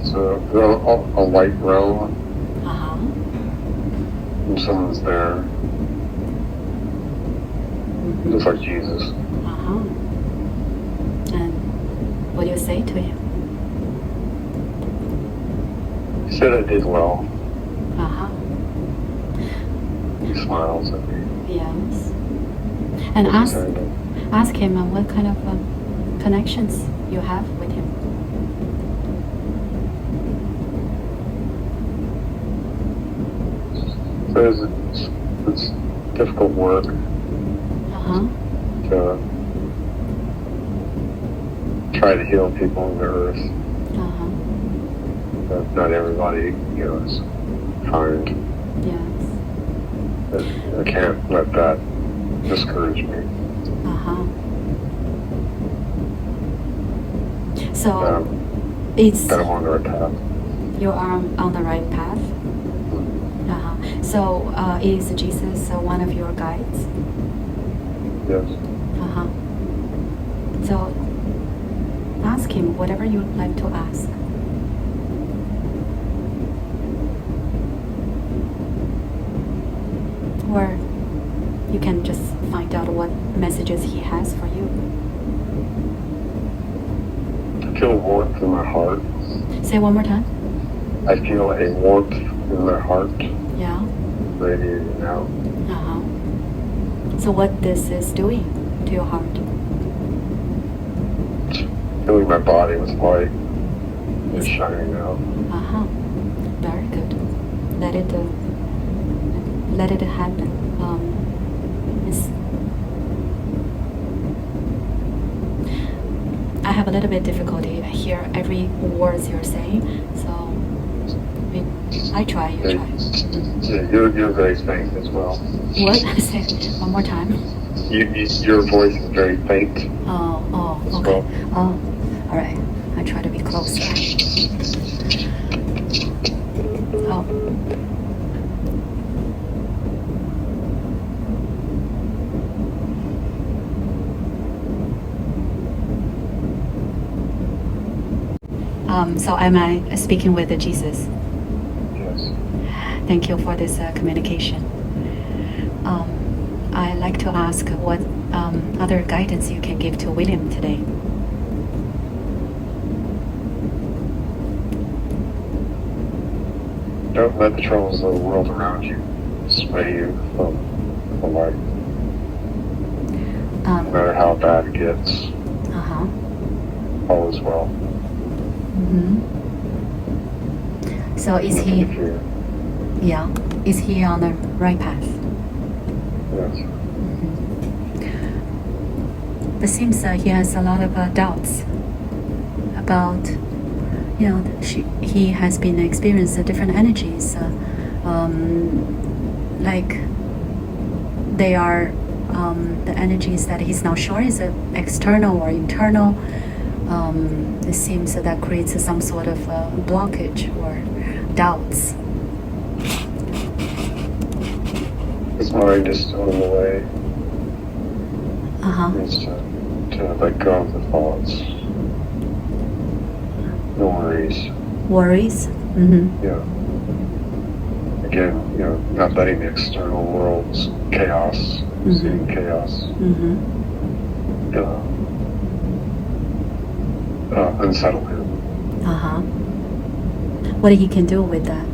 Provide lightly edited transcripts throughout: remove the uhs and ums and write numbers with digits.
It's a light row, Uh-huh. and someone's there. Looks like Jesus. Uh-huh. And what do you say to him? He said I did well. Uh-huh. He smiles at me. Yes. And ask him what kind of connections you have with him. Says it's difficult work Uh-huh. to try to heal people on the earth. Uh-huh. But not everybody, is kind. Yes. I can't let that discourage me. Uh-huh. So it's That I'm on the right path. you are on the right path. Uh-huh. So is Jesus one of your guides? Yes. Uh-huh. So ask him whatever you'd like to ask. Or you can just find out what messages he has for you. I feel warmth in my heart. Say one more time. I feel a warmth in my heart Yeah. radiating out. Uh-huh. So what this is doing to your heart? Filling my body with light. It's shining out. Uh-huh. Very good. Let it happen. I have a little bit difficulty hear every words you're saying, so I try. You try. Yeah, you're very faint as well. What? Say it one more time. Your voice is very faint. Oh, okay. Oh, all right. I try to be closer. Oh. So am I speaking with Jesus? Yes. Thank you for this communication. I'd like to ask what other guidance you can give to William today. Don't let the troubles of the world around you sway you from the light. No matter how bad it gets, Uh-huh. all is well. Mm-hmm. So is Nothing he? to fear. Yeah. Is he on the right path? Yes. It seems he has a lot of doubts about, he has been experiencing different energies, like they are the energies that he's not sure is external or internal. It seems that creates some sort of blockage or doubts. His mind is still in the way. Uh-huh. He needs to let go of the thoughts. No worries. Worries? Mm-hmm. Yeah. Again, not letting the external world's chaos, seeing chaos, unsettle him. Uh-huh. What he can do with that?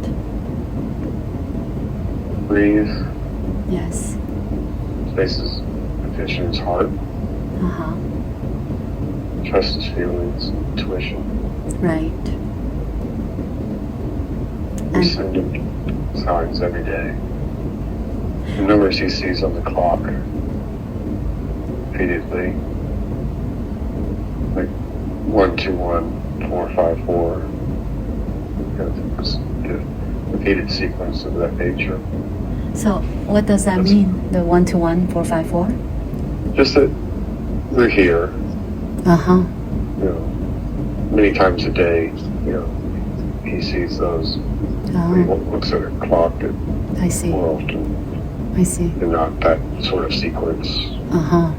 Breathe. Yes. Space his attention in his heart. Uh-huh. Trust his feelings, intuition. Right. We send him signs every day. The numbers he sees on the clock repeatedly, like 121454, the repeated sequence of that nature. So what does that mean? The 121454? Just that we're here. Uh-huh. Many times a day, he sees those. He looks at a clock I see. more often. I see. And not that sort of sequence. Uh-huh.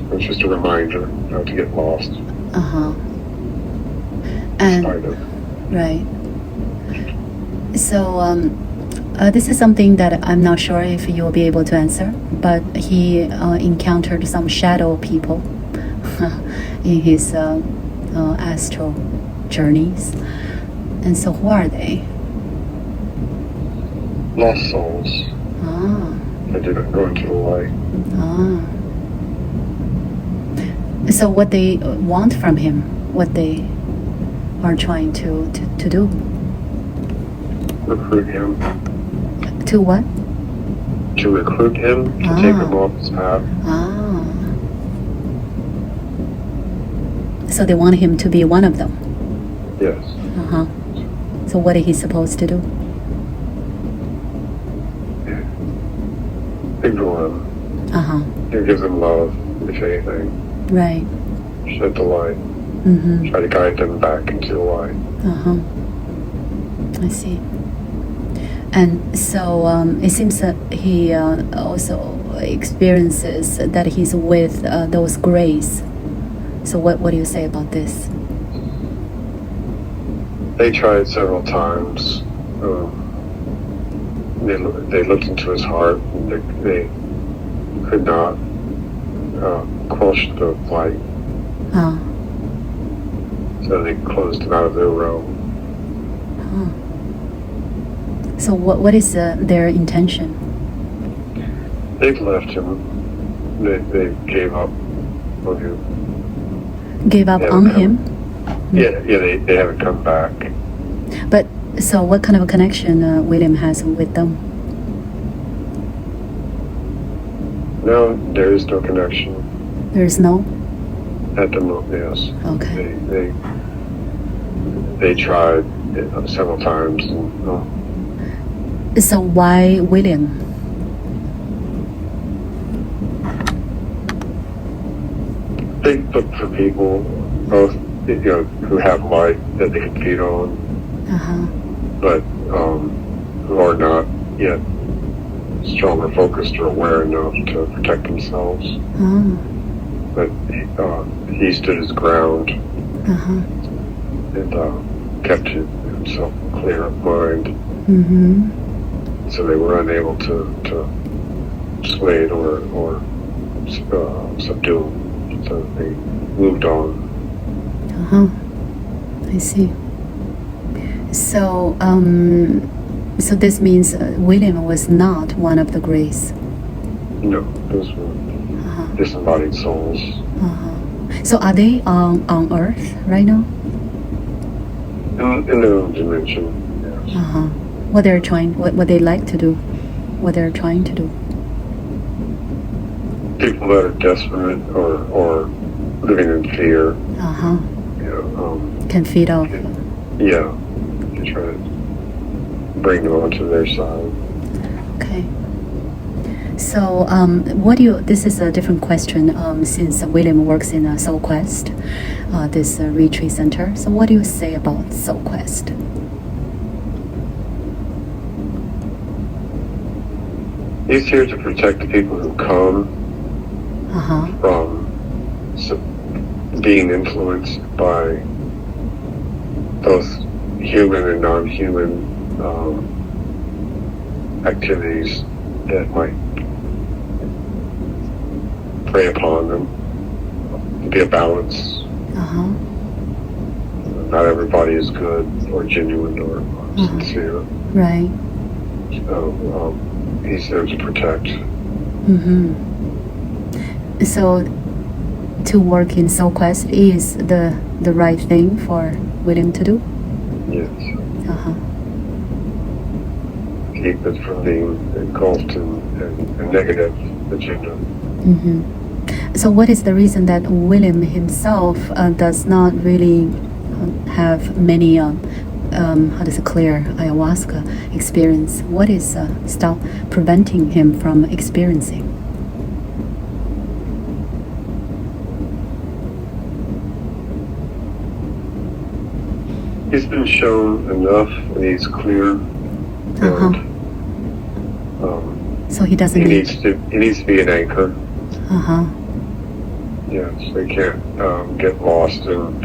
So It's just a reminder not to get lost. And right. So this is something that I'm not sure if you'll be able to answer, but he encountered some shadow people in his astral journeys. And so who are they? Lost souls. That didn't go into the light. So what they want from him, what they are trying to do? Recruit him. To what? To recruit him, to take him off his path. So they want him to be one of them? Yes. So what is he supposed to do? Ignore him. You give them love, if anything. Right. Shed the light. Try to guide them back into the light. I see. And so it seems that he also experiences that he's with those grays. So what do you say about this? They tried several times. They looked into his heart, and they could not quench the light. So they closed him out of their realm. So what is their intention? They've left him. They gave up on him. Gave up on him? Yeah, they haven't come back. But so what kind of a connection William has with them? No, there is no connection. There is no? At the moment, yes. Okay. They tried several times. So why William? They look for people, both who have light that they can feed on, but who are not yet strong or focused or aware enough to protect themselves. But he stood his ground and kept himself clear of mind. So they were unable to persuade or subdue him. So they moved on. I see. So, so this means William was not one of the grays. No, those were disembodied souls. So are they on Earth right now? In their own dimension, yes. What they're trying, what they like to do, what they're trying to do. People that are desperate or living in fear. Can feed off. Yeah, they try to bring them onto their side. Okay. So, this is a different question since William works in Soul Quest, this retreat center. So what do you say about Soul Quest? He's here to protect the people who come from being influenced by both human and non-human activities that might prey upon them. To be a balance. Not everybody is good or genuine or sincere. Right. So he's there to protect. So to work in Soul Quest is the right thing for William to do? Yes. Keep it from being engulfed in a negative agenda. So what is the reason that William himself does not really have many clear ayahuasca experience? What is preventing him from experiencing? He's been shown enough and he's clear. And, so he doesn't he needs to be an anchor. Yes, they can't get lost in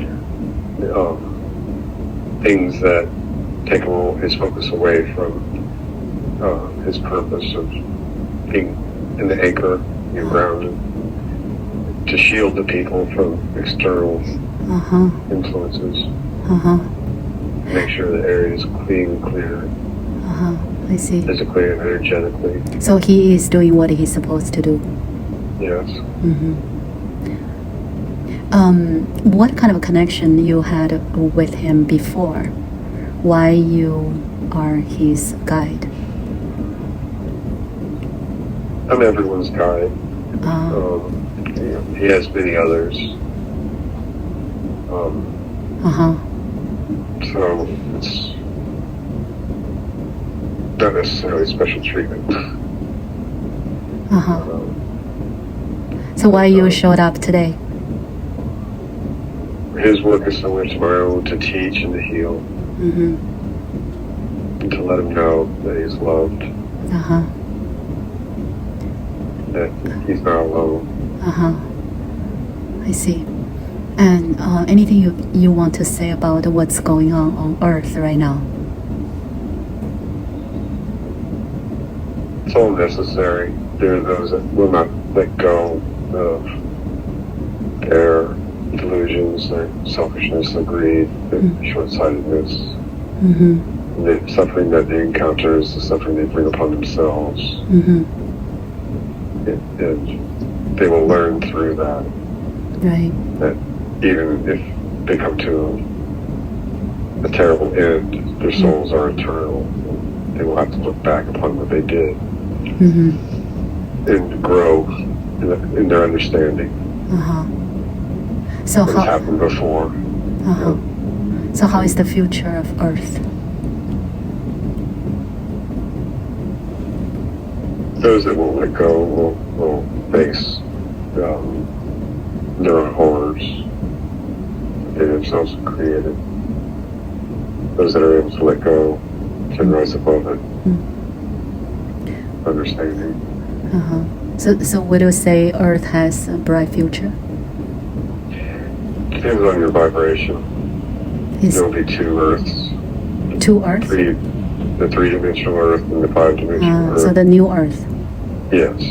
things that take his focus away from his purpose of being in the anchor, being grounded, to shield the people from external influences. Make sure the area is clean, clear. I see. Physically and energetically. So he is doing what he's supposed to do. Yes. What kind of connection you had with him before? Why you are his guide? I'm everyone's guide. He has many others. So it's not necessarily special treatment. So why you showed up today? His work is similar to my own, to teach and to heal. And to let him know that he's loved. That he's not alone. I see. And anything you want to say about what's going on Earth right now? It's all necessary. There are those that will not let go of their delusions, their selfishness, their greed, their short-sightedness. The suffering that they encounter is the suffering they bring upon themselves. And they will learn through that. Right. That even if they come to a terrible end, their souls are eternal. They will have to look back upon what they did and grow in their understanding. So It's happened before. So how is the future of Earth? Those that won't let go will face their own horrors they themselves have created. Those that are able to let go can rise above it. Understanding. So would you say Earth has a bright future? Depends on your vibration. There will be two Earths. Two Earths? The three-dimensional Earth and the five-dimensional Earth. So the new Earth. Yes.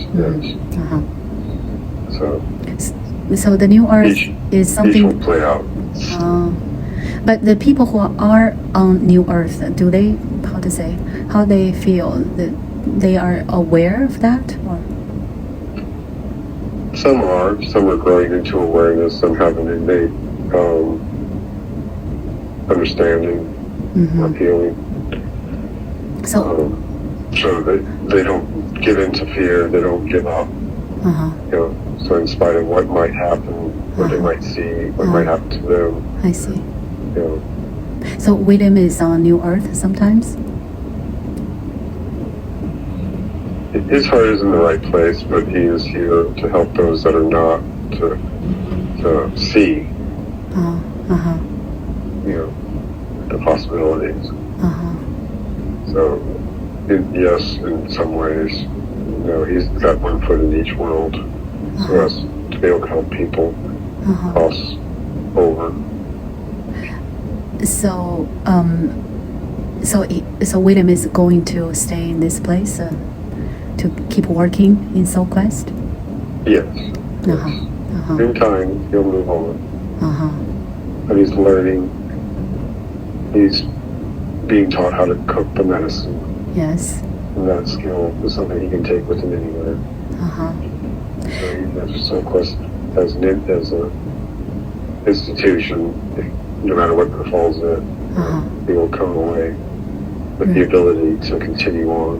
So the new Earth is something. Each will play out. But the people who are on New Earth, do they, how they feel? That they are aware of that? Or? Some are growing into awareness, some have an innate understanding or feeling. So they don't give in to fear, they don't give up. So in spite of what might happen, what they might see, what might happen to them. I see. So William is on New Earth sometimes? His heart is in the right place, but he is here to help those that are not, to see the possibilities. So yes, in some ways, he's got one foot in each world, so as to be able to help people cross over. So William is going to stay in this place to keep working in Soul Quest? Yes. In time, he'll move on. But he's learning. He's being taught how to cook the medicine. Yes. And that skill is something he can take with him anywhere. So even if Soul Quest as an institution, no matter what befalls it, he will come away with the ability to continue on.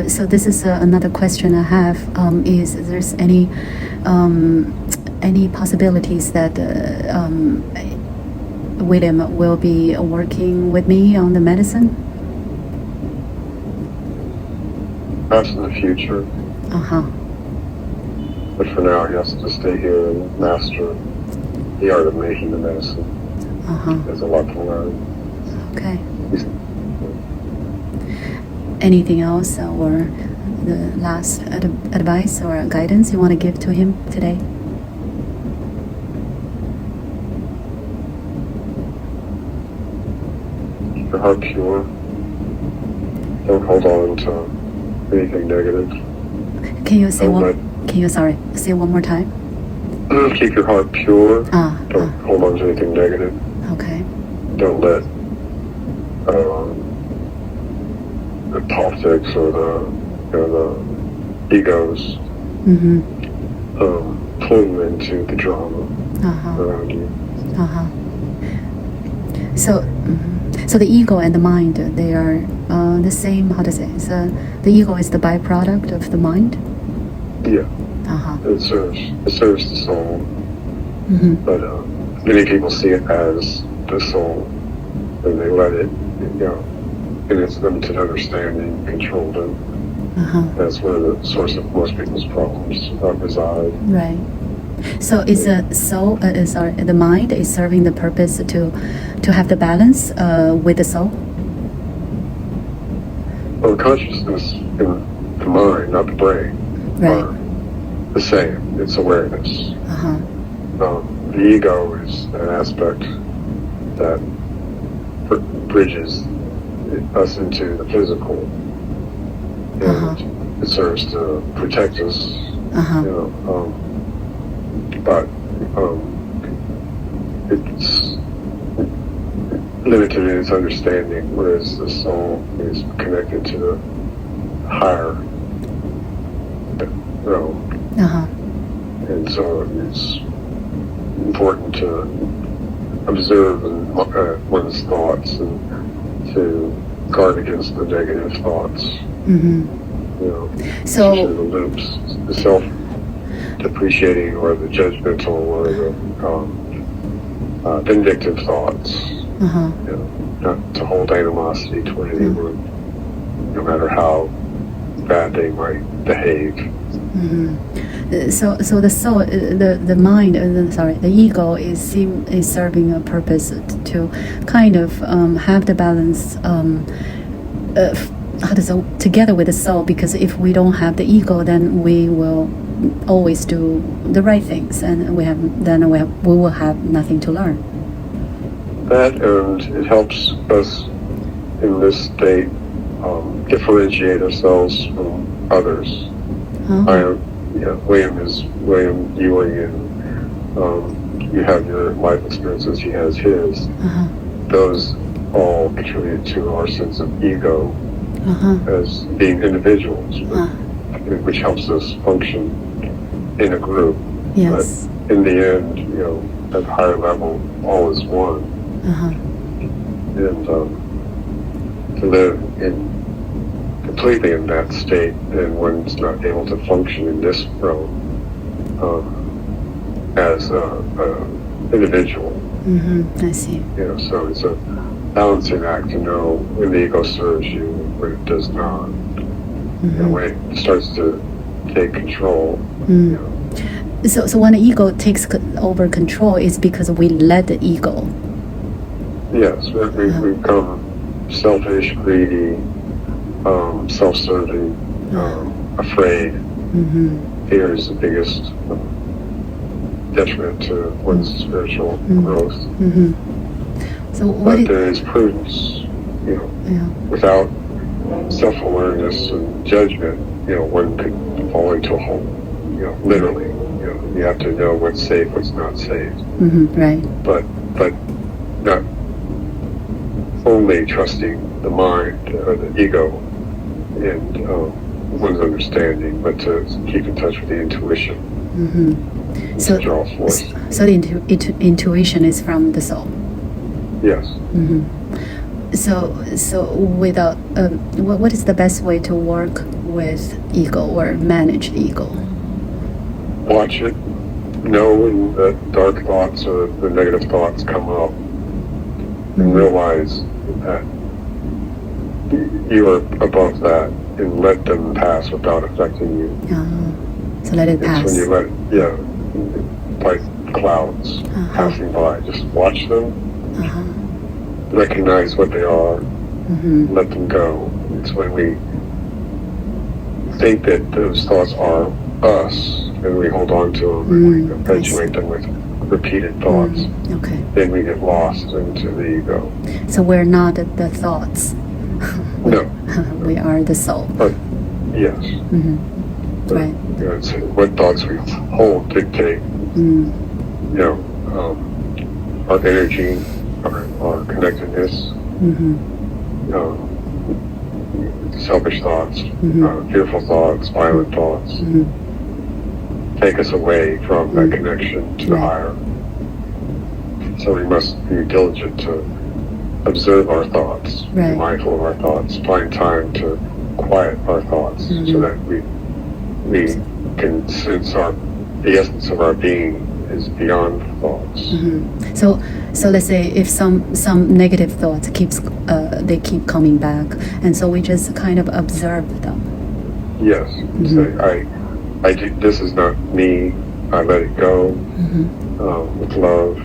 So this is another question I have. Is there's any possibilities that William will be working with me on the medicine? Perhaps in the future. But for now, he has to stay here and master the art of making the medicine. There's a lot to learn. Okay. Anything else, or the last advice or guidance you want to give to him today? Keep your heart pure. Don't hold on to anything negative. Can you say say one more time? Keep your heart pure. Don't hold on to anything negative. Okay. Don't let the politics or the egos pull you into the drama around you. So the ego and the mind, they are the same. How to say? So the ego is the byproduct of the mind. Yeah. It serves the soul, but many people see it as the soul, and they let it, in its limited understanding, control them. That's where the source of most people's problems reside. Right. So is the soul, the mind is serving the purpose to have the balance with the soul? Well, consciousness and the mind, not the brain, are the same. It's awareness. The ego is an aspect that bridges us into the physical, and it serves to protect us. But it's limited in its understanding, whereas the soul is connected to the higher realm. And so it's important to observe one's thoughts and to guard against the negative thoughts. Especially the loops, the self-depreciating or the judgmental or the vindictive thoughts. Not to hold animosity toward anyone, no matter how bad they might behave. So the soul, the mind, the ego is serving a purpose to kind of have the balance together with the soul. Because if we don't have the ego, then we will always do the right things, and we will have nothing to learn. That, and it helps us in this state differentiate ourselves from others. William Ewing, and you have your life experiences, he has his. Those all contribute to our sense of ego as being individuals, which helps us function in a group. Yes. But in the end, at a higher level, all is one. And to live completely in that state, and one's not able to function in this realm as an individual. I see. So it's a balancing act to know when the ego serves you, when it does not. When it starts to take control. So when the ego takes over control, it's because we let the ego. Yes, we become selfish, greedy, self-serving, afraid. Fear is the biggest detriment to one's spiritual growth. But there is prudence, without self-awareness and judgment, one could fall into a hole, literally. You have to know what's safe, what's not safe. Right. But not only trusting the mind or the ego and one's understanding, but to keep in touch with the intuition. So the intuition is from the soul. Yes. So without what is the best way to work with ego or manage the ego? Watch it. Know when the dark thoughts or the negative thoughts come up, and realize that you are above that, and let them pass without affecting you. So let it pass. It's when you let like clouds passing by. Just watch them, recognize what they are, let them go. It's when we think that those thoughts are us, and we hold on to them, and we perpetuate them with repeated thoughts. Okay. Then we get lost into the ego. So we're not the thoughts. No. We are the soul. But yes. But, Right. It's what thoughts we hold dictate, our energy, our connectedness, selfish thoughts, fearful thoughts, violent thoughts, take us away from that connection to the higher. So we must be diligent to observe our thoughts, be mindful of our thoughts, find time to quiet our thoughts so that we can sense the essence of our being is beyond thoughts. So let's say if some negative thoughts they keep coming back, and so we just kind of observe them. Yes. Say, this is not me. I let it go with love.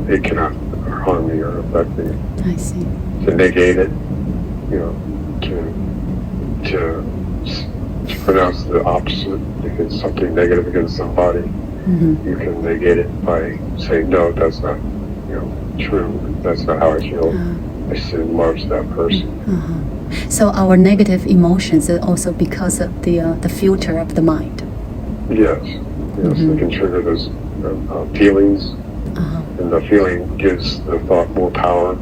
It cannot harm me or affect me. I see. To negate it, to pronounce the opposite against something negative against somebody, you can negate it by saying, no, that's not true. That's not how I feel. I send love to that person. So our negative emotions are also because of the filter of the mind. Yes. They can trigger those feelings, and the feeling gives the thought more power.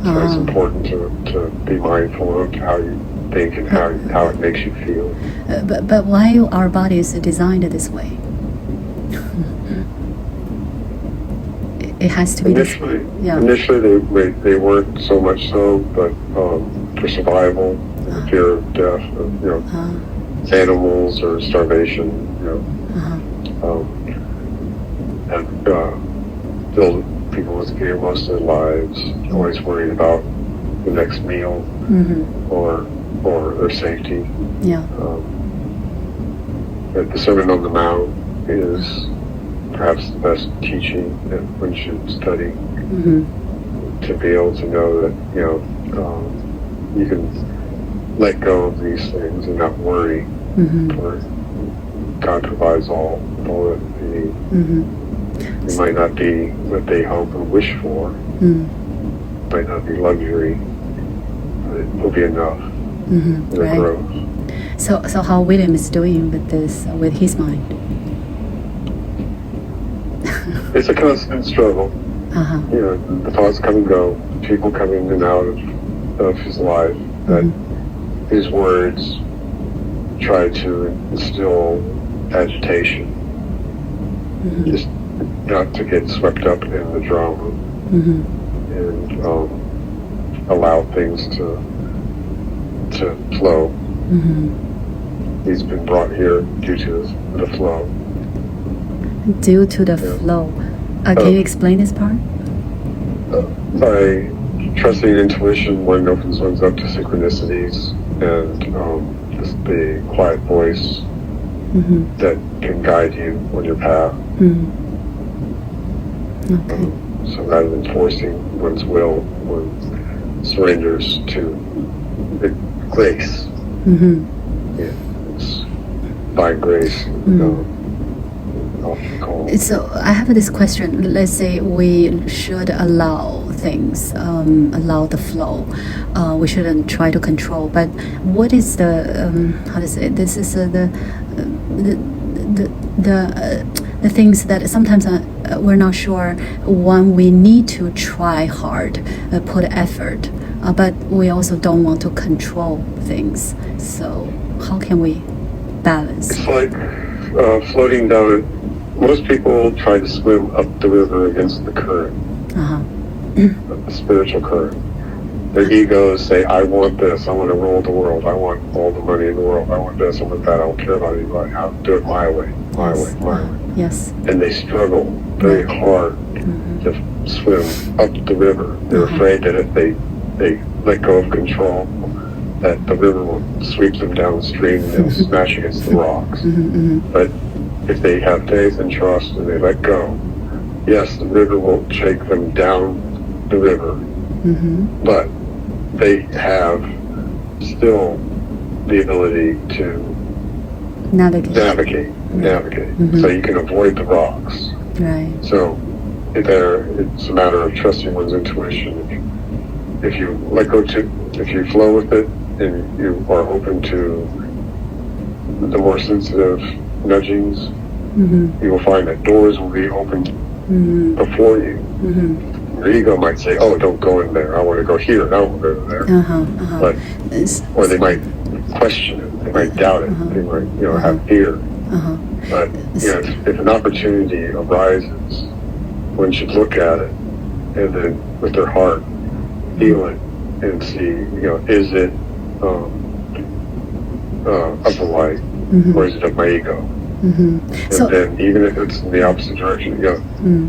So it's important to be mindful of how you think and how it makes you feel. But why our body is designed this way? It has to be Initially, they weren't so much so, but for survival, the fear of death, animals or starvation, and still people with fear most of their lives, always worried about the next meal or their safety. But the Sermon on the Mount is perhaps the best teaching that one should study to be able to know that you can let go of these things and not worry, for God provides all that they need. It might not be what they hope and wish for. It might not be luxury, but it will be enough for their growth. So how William is doing with this, with his mind? It's a constant struggle. The thoughts come and go, people come in and out of his life, that his words try to instill agitation, just not to get swept up in the drama, and allow things to flow. He's been brought here due to the flow. Due to the flow. Can you explain this part? By trusting intuition, one opens one's up to synchronicities and the quiet voice that can guide you on your path. So rather than forcing one's will, one surrenders to the grace. It's by grace. So I have this question. Let's say we should allow things, allow the flow. We shouldn't try to control. But what is the how to say? This is the things that sometimes we're not sure when we need to try hard, put effort, but we also don't want to control things. So how can we balance? It's like floating down. Most people try to swim up the river against the current, the spiritual current. Their egos say, I want this, I want to rule the world, I want all the money in the world, I want this, I want that, I don't care about anybody, I'll do it my way, my way. Yes. And they struggle very hard to swim up the river. They're afraid that if they let go of control, that the river will sweep them downstream and smash against the rocks. But if they have faith and trust and they let go, yes, the river will shake them down the river, but they have still the ability to navigate. Mm-hmm. So you can avoid the rocks. Right. So it's a matter of trusting one's intuition. If you if you flow with it and you are open to the more sensitive nudgings, Mm-hmm. you will find that doors will be open before you. Mm-hmm. Your ego might say, "Oh, don't go in there. I want to go here. I don't want to go there." But or they might question it. They might doubt it. They might have fear. But if an opportunity arises, one should look at it and then with their heart feel it and see, is it of the light or is it of my ego? And then even if it's in the opposite direction,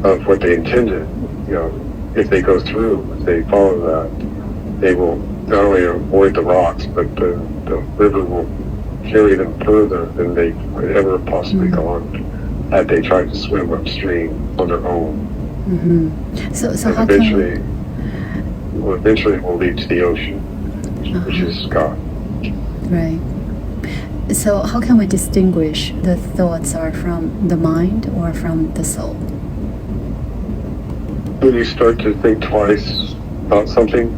of what they intended, if they go through, if they follow that, they will not only avoid the rocks, but the river will carry them further than they could ever have possibly gone had they tried to swim upstream on their own. So and how eventually it will lead to the ocean, which is God. Right. So how can we distinguish the thoughts are from the mind or from the soul? When you start to think twice about something,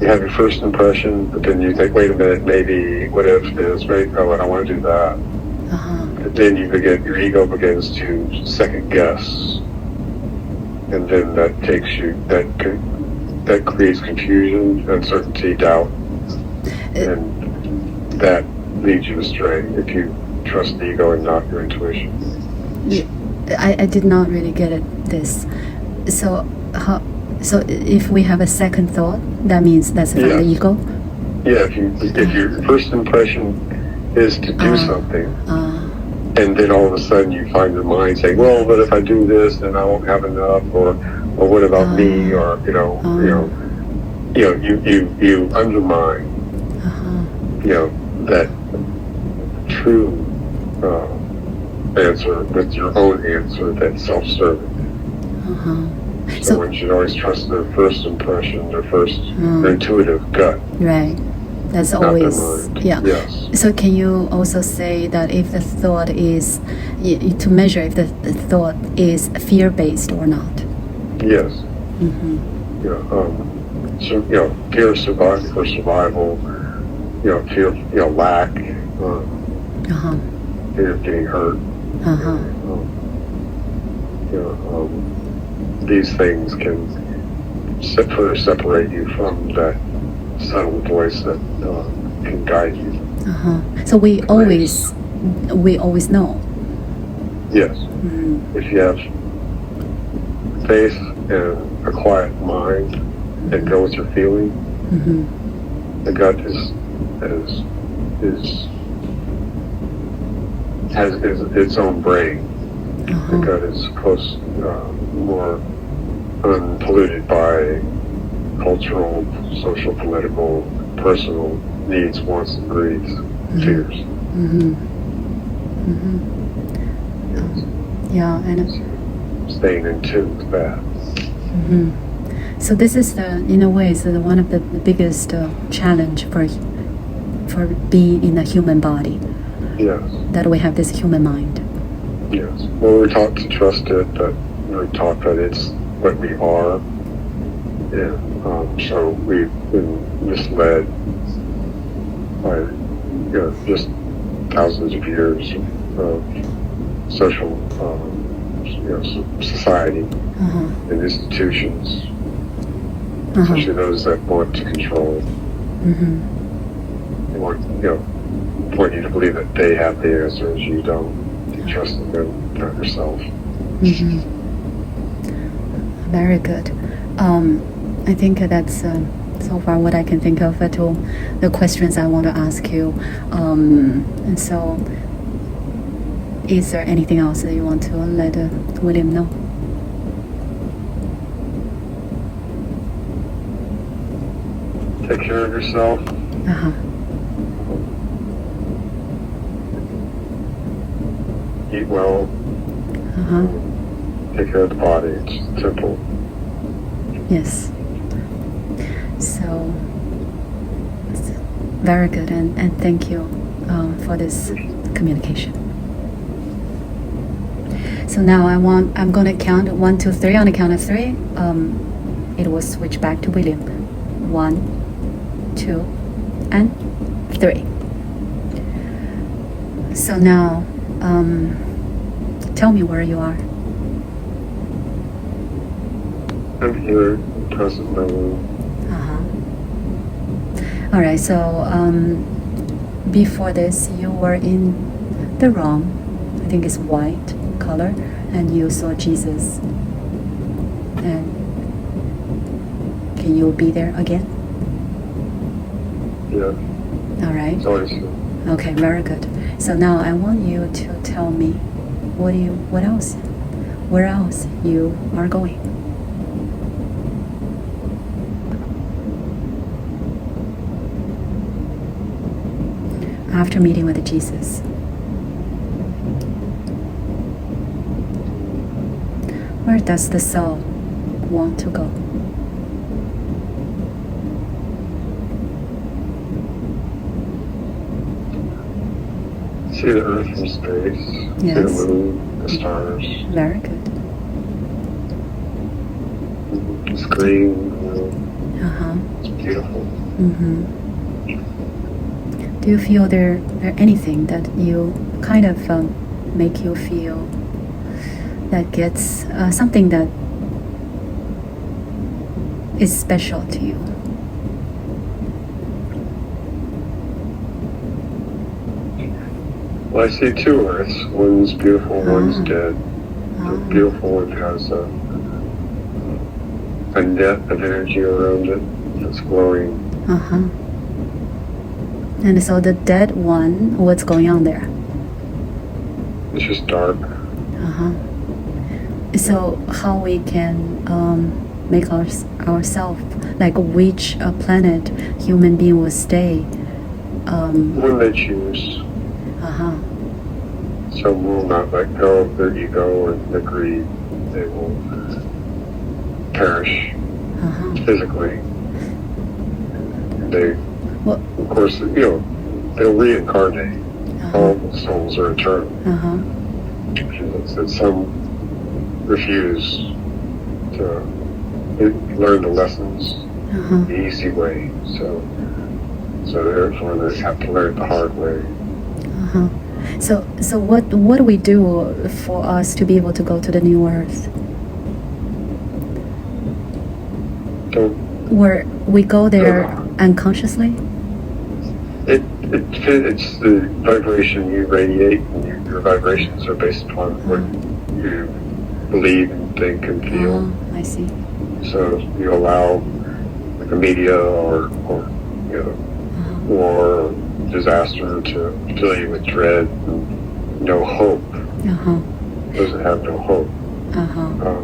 you have your first impression, but then you think, wait a minute, maybe, what if this, right? Oh, I don't want to do that. And then your ego begins to second guess. And then that creates confusion, uncertainty, doubt. And that leads you astray if you trust the ego and not your intuition. I did not really get this. So if we have a second thought, that means that's from the ego? Yeah, if your first impression is to do something, and then all of a sudden you find your mind saying, well, but if I do this, then I won't have enough, or what about me, or you undermine that true answer with your own answer that's self-serving. So one should always trust their first impression, their intuitive gut. Right. That's always, Yes. So can you also say that if the thought is, to measure if the thought is fear-based or not? Yes. Fear of survival, fear, lack, fear of getting hurt. These things can further separate you from that subtle voice that can guide you. So we always know. Yes. If you have faith and a quiet mind and go with your feeling, the gut has its own brain. The gut is close, more unpolluted by cultural, social, political, personal needs, wants, and greeds, fears. Yeah, and staying in tune with that. So this is in a way, one of the biggest challenge for being in a human body. Yes. That we have this human mind. Yes. Well, we're taught to trust it, but we're taught that it's what we are. And so we've been misled by just thousands of years of social society and institutions, especially those that want to control. They want you to believe that they have the answers, you don't. You trust in them, not yourself. Very good. I think that's so far what I can think of to the questions I want to ask you. And so, is there anything else that you want to let William know? Take care of yourself. Eat well. Take care of the body. It's simple. Yes. So Very good, and thank you for this communication. So now I'm going to count 1, 2, 3. On the count of 3, it will switch back to William. 1, 2, and 3. So now, tell me where you are. I'm here, present moment. All right. So before this, you were in the room. I think it's white color, and you saw Jesus. And can you be there again? Yeah. All right. It's always Okay, very good. So now I want you to tell me what else, where else you are going. After meeting with Jesus. Where does the soul want to go? see the earth from space, see the Yes. moon, the stars. Very good. It's green, Uh-huh. it's beautiful. Mm-hmm. Do you feel there anything that you kind of make you feel that gets something that is special to you? Well, I see two earths. One's beautiful, one's dead. The beautiful one has a net of energy around it that's glowing. Uh-huh. And so the dead one, what's going on there? It's just dark. Uh-huh. So how we can make ourselves, like which planet human being will stay? When they choose, Uh-huh. some will not let go of their ego and their greed. They will perish Uh-huh. physically. They, Well, of course, they'll reincarnate. All souls are eternal. uh-huh. That some refuse to learn the lessons Uh-huh. the easy way. So therefore they have to learn it the hard way. Uh-huh. So what do we do for us to be able to go to the new earth? So Where we go there unconsciously? it's the vibration you radiate, and your vibrations are based upon what you believe and think and feel. I see. So you allow like a media or war or disaster to fill you with dread and no hope. Uh-huh. Those that have no hope. Uh-huh.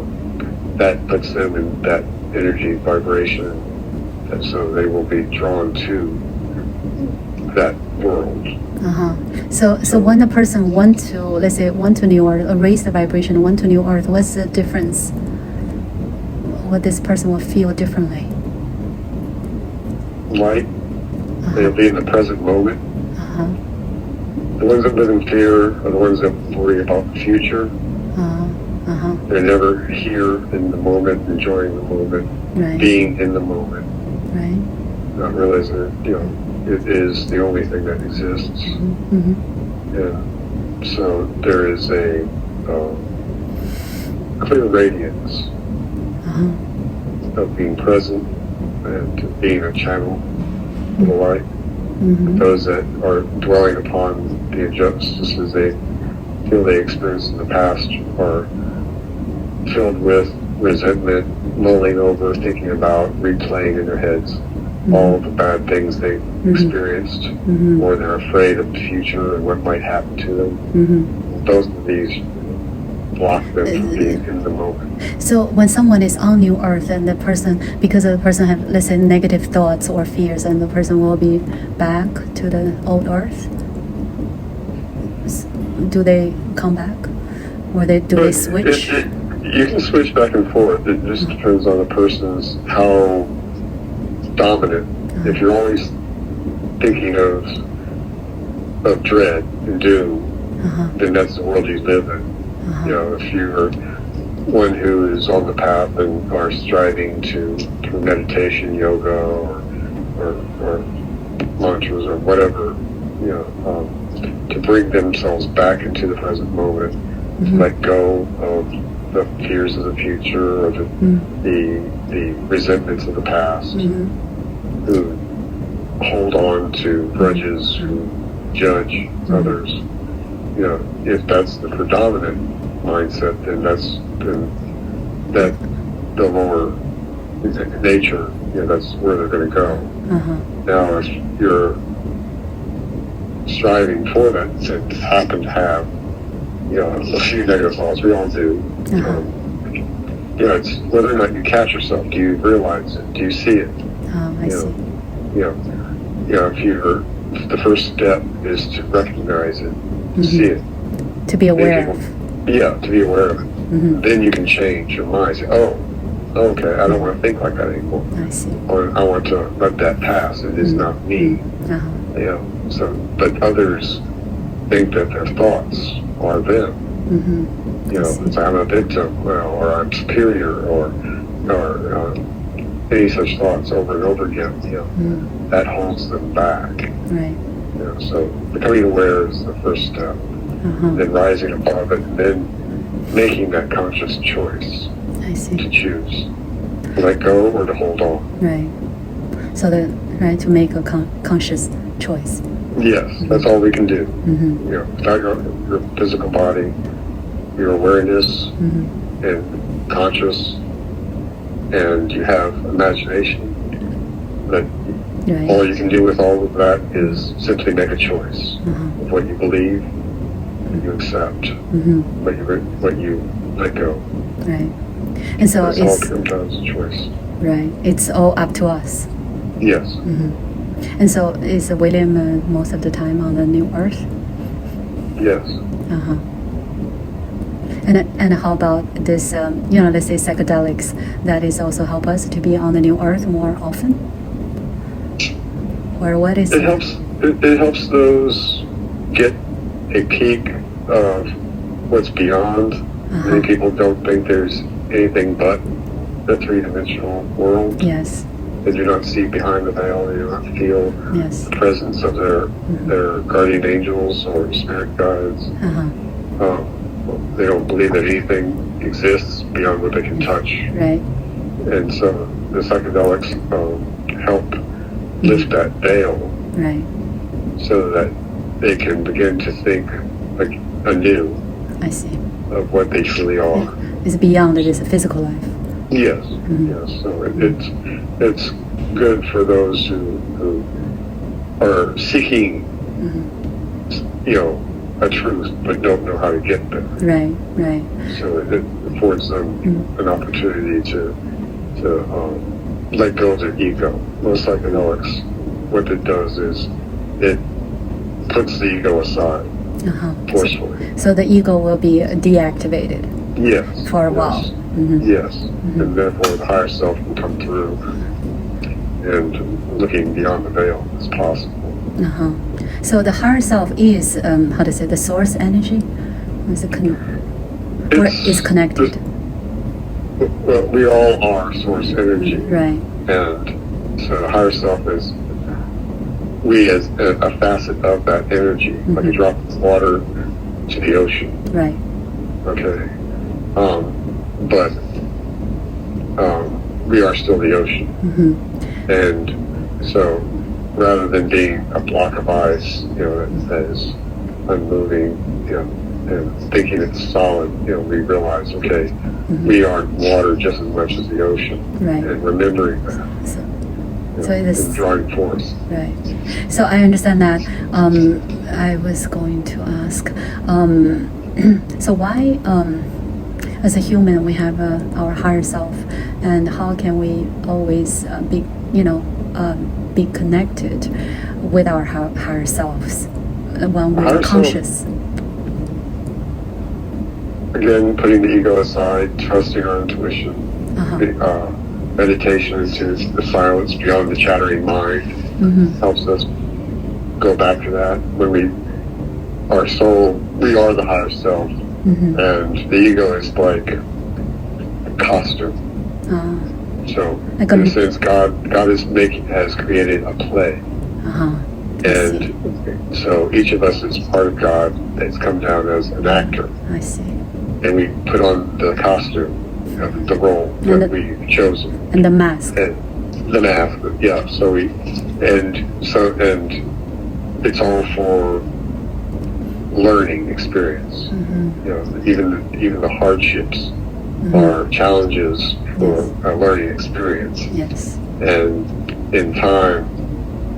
That puts them in that energy vibration, and so they will be drawn to that world. Uh-huh. So when a person want to new earth or raise the vibration, want to new earth, what's the difference? What this person will feel differently? Light, they'll be in the present moment. Uh-huh. The ones that live in fear are the ones that worry about the future. Uh-huh. Uh-huh. They're never here in the moment, enjoying the moment, Right. being in the moment, Right. not realizing that, it is the only thing that exists. Mm-hmm. And so there is a clear radiance Uh-huh. of being present and being a channel for the light. Mm-hmm. Those that are dwelling upon the injustices they feel they experienced in the past are filled with resentment, mulling over, thinking about, replaying in their heads all the bad things they experienced, or they're afraid of the future and what might happen to them. Those of these block them from being in the moment. So when someone is on new earth and the person, because the person have, let's say, negative thoughts or fears, and the person will be back to the old earth, do they come back? Or do they switch? You can switch back and forth. It just depends on the person's how dominant. If you're always thinking of dread and doom, then that's the world you live in. You know, if you're one who is on the path and are striving to through meditation, yoga, or mantras or whatever, you know, to bring themselves back into the present moment, to let go of the fears of the future or the resentments of the past, who hold on to grudges, who judge others. You know, if that's the predominant mindset, then that the lower nature, you know, that's where they're going to go. Now, if you're striving for that, to happen to have, you know, a few negative thoughts, we all do. You know, it's whether or not you catch yourself. Do you realize it? Do you see it? I see. You know, if the first step is to recognize it, to see it, to be aware of. Yeah, to be aware of it. Then you can change your mind. Say, oh, okay, I don't want to think like that anymore. I see. Or I want to let that pass. It is not me. You know, so, but others think that their thoughts are them. You know, it's, I'm a victim, or I'm superior, or any such thoughts over and over again. You know, that holds them back. Right. You know, so becoming aware is the first step. Then rising above it, and then making that conscious choice. I see. To choose, to let go or to hold on. Right. So to make a conscious choice. Yes, that's all we can do. You know, without your physical body, your awareness and conscious, and you have imagination. But all you can do with all of that is simply make a choice of what you believe, what you accept, what you let go. Right. And so it's all comes down to choice. Right. It's all up to us. Yes. And so is William most of the time on the New Earth? Yes. And how about this? You know, let's say psychedelics. That is also help us to be on the New Earth more often. Or what is it? Helps. It helps those get a peek of what's beyond. Many people don't think there's anything but the three-dimensional world. Yes. They do not see behind the veil. They do not feel the presence of their guardian angels or spirit guides. They don't believe that anything exists beyond what they can touch. Right. And so the psychedelics help lift that veil. Right. So that they can begin to think like anew. I see. Of what they truly are. It's beyond this physical life. Yes, yes. So it's good for those who are seeking, you know, a truth but don't know how to get there. Right, right. So it affords them an opportunity to let go of their ego. Most psychedelics, what it does is it puts the ego aside. Forcefully. So the ego will be deactivated. Yes. For a while. Yes. And therefore the higher self can come through and looking beyond the veil as possible. So the higher self is the source energy? Is it or is connected? Well, we all are source energy. Right. And so the higher self is we as a facet of that energy, like a drop of water to the ocean. Right. Okay. But we are still the ocean. And so rather than being a block of ice, you know, that is unmoving, you know, and thinking it's solid, you know, we realize, okay, we are water just as much as the ocean. Right. And remembering that. So it is drawing force. Right. So I understand that. I was going to ask. So why, as a human, we have our higher self, and how can we always be connected with our higher selves when we're conscious? Again, putting the ego aside, trusting our intuition. Meditation into the silence beyond the chattering mind helps us go back to that, our soul, we are the higher self, and the ego is like a costume. So, like in a sense, God has created a play. And so each of us is part of God that's come down as an actor. I see. And we put on the costume, the role that we've chosen. And the mask. And the mask, yeah. So it's all for learning experience. Even the hardships are challenges for a learning experience. Yes. And in time,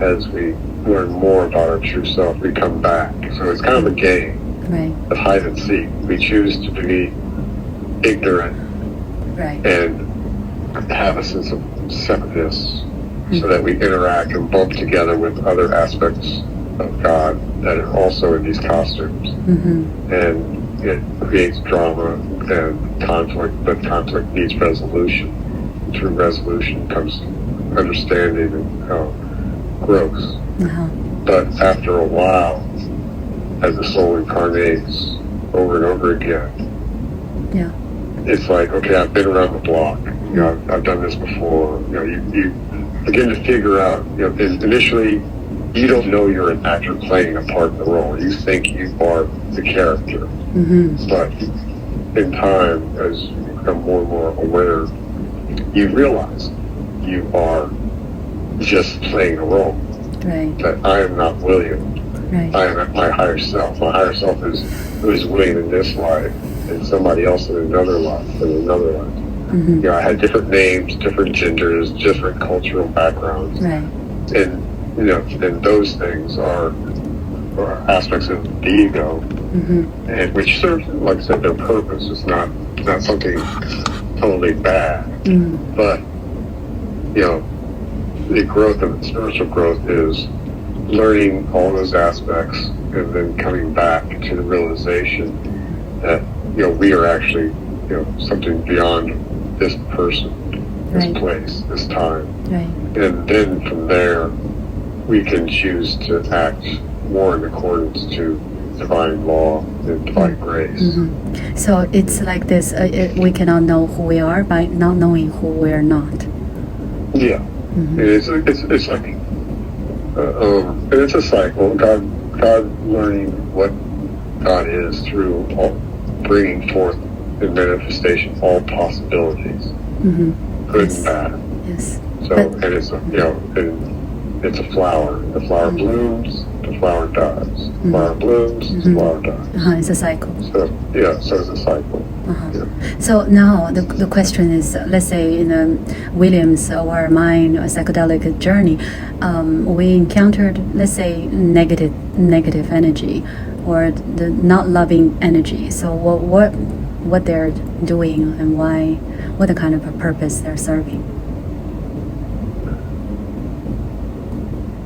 as we learn more about our true self, we come back. So it's kind of a game of hide and seek. We choose to be ignorant and have a sense of separateness so that we interact and bump together with other aspects of God that are also in these costumes. And it creates drama and conflict, but conflict needs resolution. Through resolution comes understanding and growth. But after a while, as the soul incarnates over and over again, it's like, okay, I've been around the block. I've done this before. You begin to figure out. Initially, you don't know you're an actor playing a part in the role. You think you are the character. But in time, as you become more and more aware, you realize you are just playing a role. That I am not William. I am my higher self. My higher self is who is William in this life, and somebody else in another life, I had different names, different genders, different cultural backgrounds, and and those things are aspects of the ego, and which serve, like I said, their purpose. It's not something totally bad, but the growth of the spiritual growth is learning all those aspects and then coming back to the realization that we are actually something beyond this person, this place, this time, and then from there we can choose to act more in accordance to divine law and divine grace. So it's like this: we cannot know who we are by not knowing who we are not. Yeah. It's like and it's a cycle. God learning what God is through bringing forth in manifestation all possibilities, good and bad. Yes. So and it's it's a flower. The flower blooms. The flower dies. The flower blooms. The flower dies. It's a cycle. So it's a cycle. So now the question is, let's say in William's or mine psychedelic journey, we encountered, let's say, negative energy or the not loving energy. So what they're doing and why, what the kind of a purpose they're serving.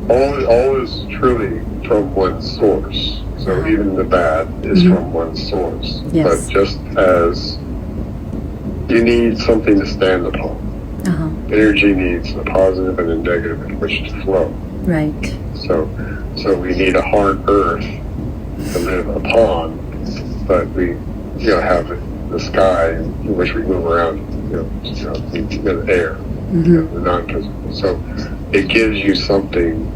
All is truly from one source. So even the bad is from one source. Yes. But just as you need something to stand upon, energy needs a positive and a negative in which to flow. So we need a hard earth to live upon, but we have the sky in which we move around, the air, the non-physical. So it gives you something,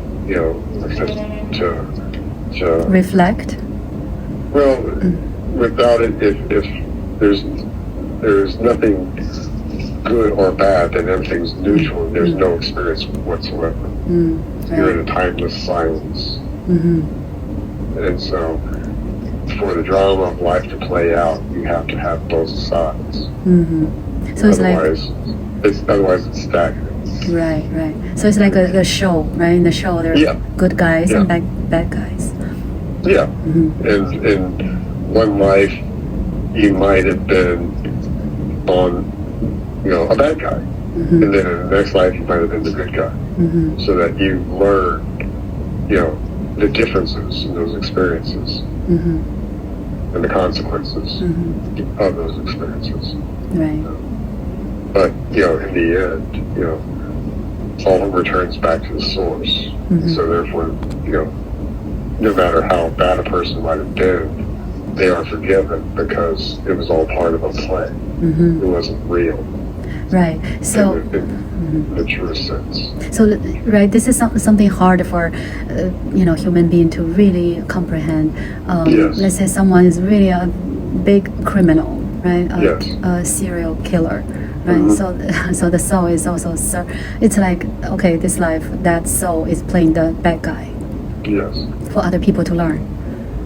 to reflect. Well, without it, if there's nothing good or bad, then everything's neutral. There's no experience whatsoever. You're in a timeless silence. And so, for the drama of life to play out, you have to have both sides. So otherwise it's stagnant. Right. So it's like the show, right? In the show, there's good guys and bad guys. Yeah. And in one life, you might have been on, a bad guy. And then in the next life, you might have been the good guy. So that you learn, the differences in those experiences and the consequences of those experiences. But, in the end, all returns back to the source. So therefore, no matter how bad a person might have been, they are forgiven because it was all part of a play. It wasn't real. Right. So, in the truest sense. So, right, this is something hard for, human being to really comprehend. Yes. Let's say someone is really a big criminal, right? Yes. A serial killer, right? So the soul is also, it's like, okay, this life, that soul is playing the bad guy. Yes. For other people to learn.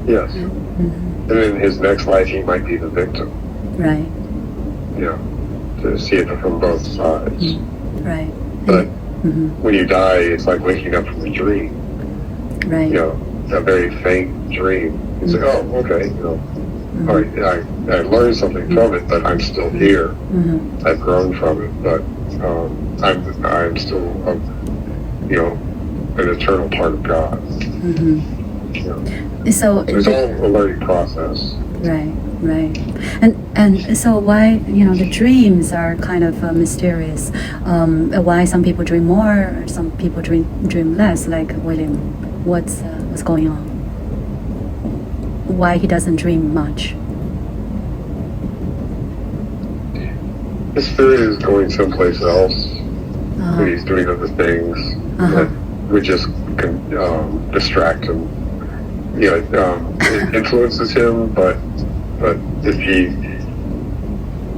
Yes. And in his next life, he might be the victim. Right. Yeah. To see it from both sides. Right. But when you die, it's like waking up from a dream. Right. A very faint dream. It's like, oh, okay, all right, I learned something from it, but I'm still here. I've grown from it, but I'm still, an eternal part of God. So it's all a learning process. Right. And so why, the dreams are kind of mysterious. Why some people dream more, or some people dream less, like William. What's going on? Why he doesn't dream much? His spirit is going someplace else. When he's doing other things that would just distract him. It influences him, but if he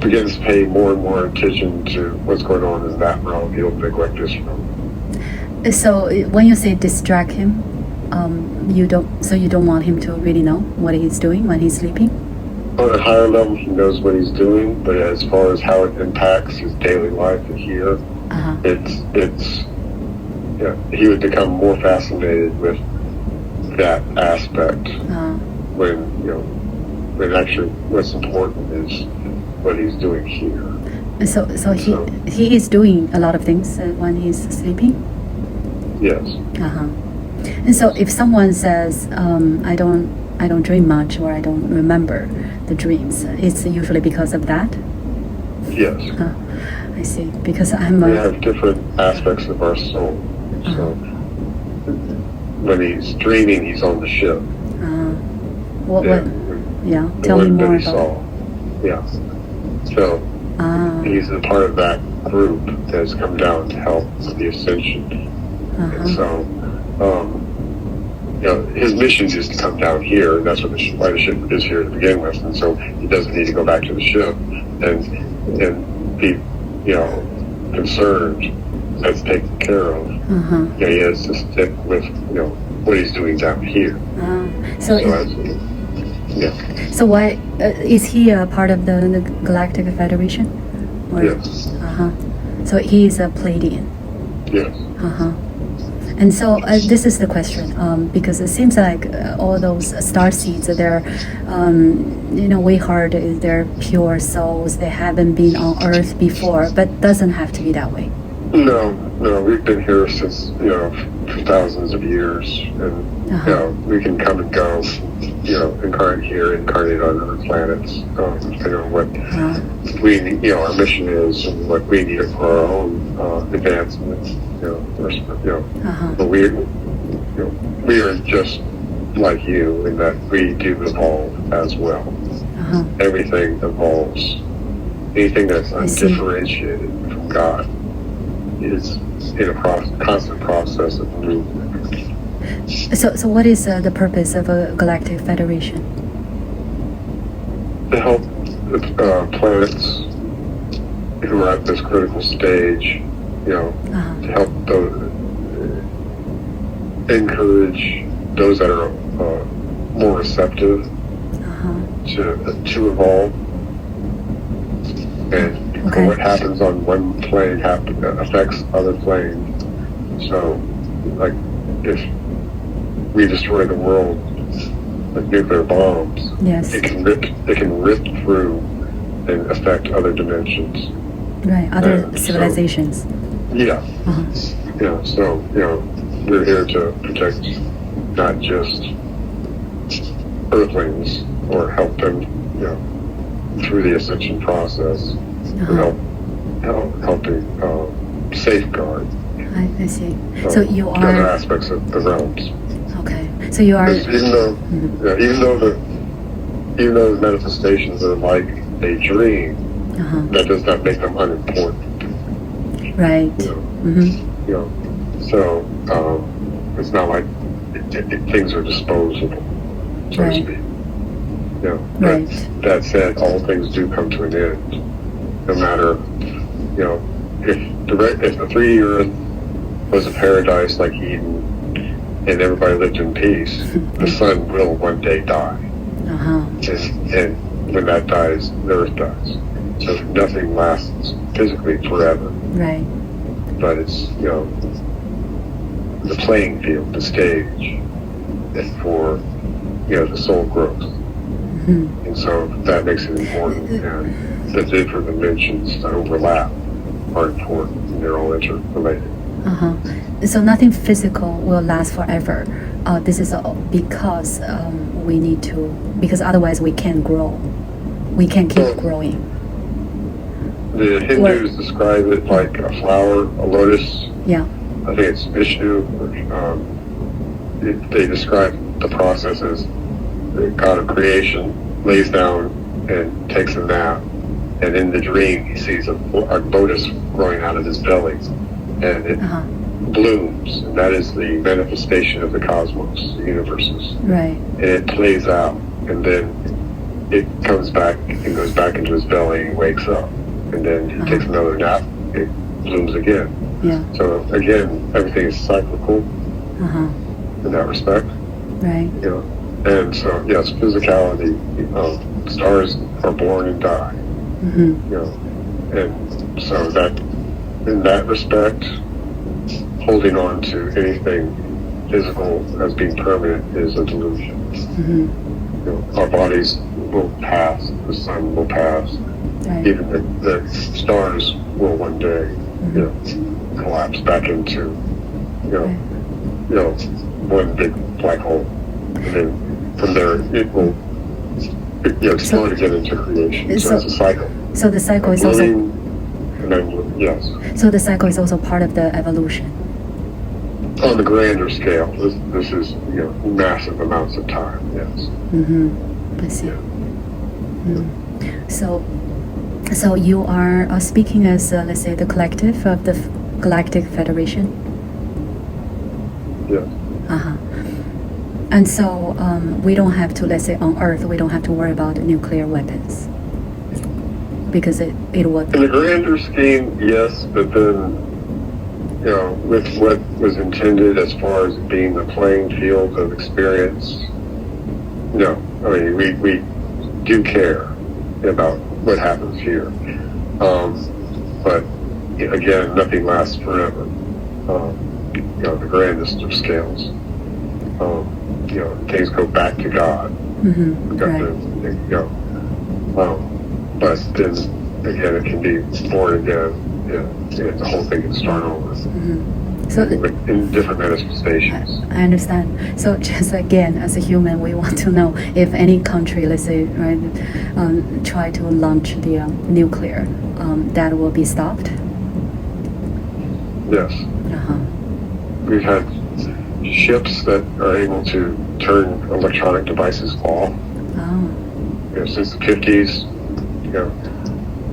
begins to pay more and more attention to what's going on in that realm, he'll neglect this realm. So when you say distract him, you don't want him to really know what he's doing when he's sleeping? On a higher level, he knows what he's doing, but as far as how it impacts his daily life here, he would become more fascinated with that aspect when actually what's important is what he's doing here. So he is doing a lot of things when he's sleeping? Yes. And so if someone says, I don't dream much, or I don't remember the dreams, it's usually because of that? Yes. I see. Because we have different aspects of our soul. So when he's dreaming, he's on the ship. Tell me more about it. Yeah. So he's a part of that group that's come down to help with the ascension. And so, his mission is to come down here, and that's what why the ship is here to begin with. And so he doesn't need to go back to the ship and be, concerned that's taken care of. He has to stick with, what he's doing down here. So why is he a part of the Galactic Federation? Or, yes. So he is a Pleiadian. Yes. And so this is the question, because it seems like all those star seeds, they're, way hard, they're pure souls. They haven't been on Earth before, but doesn't have to be that way. No, we've been here since, for thousands of years, and, we can come and go, incarnate here, incarnate on other planets, depending on what we need, our mission is and what we need for our own advancement, but we are just like you in that we do evolve as well. Everything evolves. Anything that's undifferentiated from God is in a constant process of movement. So what is the purpose of a Galactic Federation? To help planets who are at this critical stage, to help encourage those that are more receptive to evolve. And what happens on one plane affects other planes. So, like, if we destroy the world with nuclear bombs, it can rip through and affect other dimensions. Right, other civilizations. So, we're here to protect not just Earthlings or help them, through the ascension process, helping safeguard. I see. So you are other aspects of the realms. Okay. So you are. Even though the manifestations are like a dream, that does not make them unimportant. Right. So it's not like things are disposable, so to speak. But that said, all things do come to an end. No matter, if the 3D Earth was a paradise like Eden, and everybody lived in peace, the sun will one day die. And when that dies, the earth dies. So nothing lasts physically forever. Right. But it's, the playing field, the stage, and for, the soul growth. And so that makes it important. And the different dimensions that overlap are important, and they're all interrelated. So nothing physical will last forever. This is because we need to, because otherwise we can't grow. We can't keep growing. The Hindus describe it like a flower, a lotus. Yeah. I think it's Vishnu. They describe the process as the god of creation lays down and takes a nap. And in the dream, he sees a lotus growing out of his belly. And it blooms, and that is the manifestation of the cosmos, the universes. Right. And it plays out, and then it comes back and goes back into his belly and he wakes up. And then he takes another nap, it blooms again. Yeah. So again, everything is cyclical in that respect. Right. And so, yes, physicality, stars are born and die. And so that, in that respect, holding on to anything physical as being permanent is a delusion. Our bodies will pass, the sun will pass, even the stars will one day, collapse back into, one big black hole, and then from there it will, explode again into creation. So it's a cycle. So the cycle is also. And then, yes. So the cycle is also part of the evolution. On the grander scale, this is massive amounts of time. Yes. I see. So you are speaking as let's say the collective of the Galactic Federation. Yes. And so we don't have to, let's say on Earth, we don't have to worry about nuclear weapons because it would. In the grander scheme, yes, but then. With what was intended as far as being the playing field of experience, no. I mean, we do care about what happens here. But, again, nothing lasts forever. The grandest of scales. Things go back to God. But then, again, it can be born again. The whole thing can start over. So in different manifestations. I understand. So just again, as a human, we want to know if any country, let's say, try to launch the nuclear, that will be stopped. Yes. We've had ships that are able to turn electronic devices off. Since the 50s,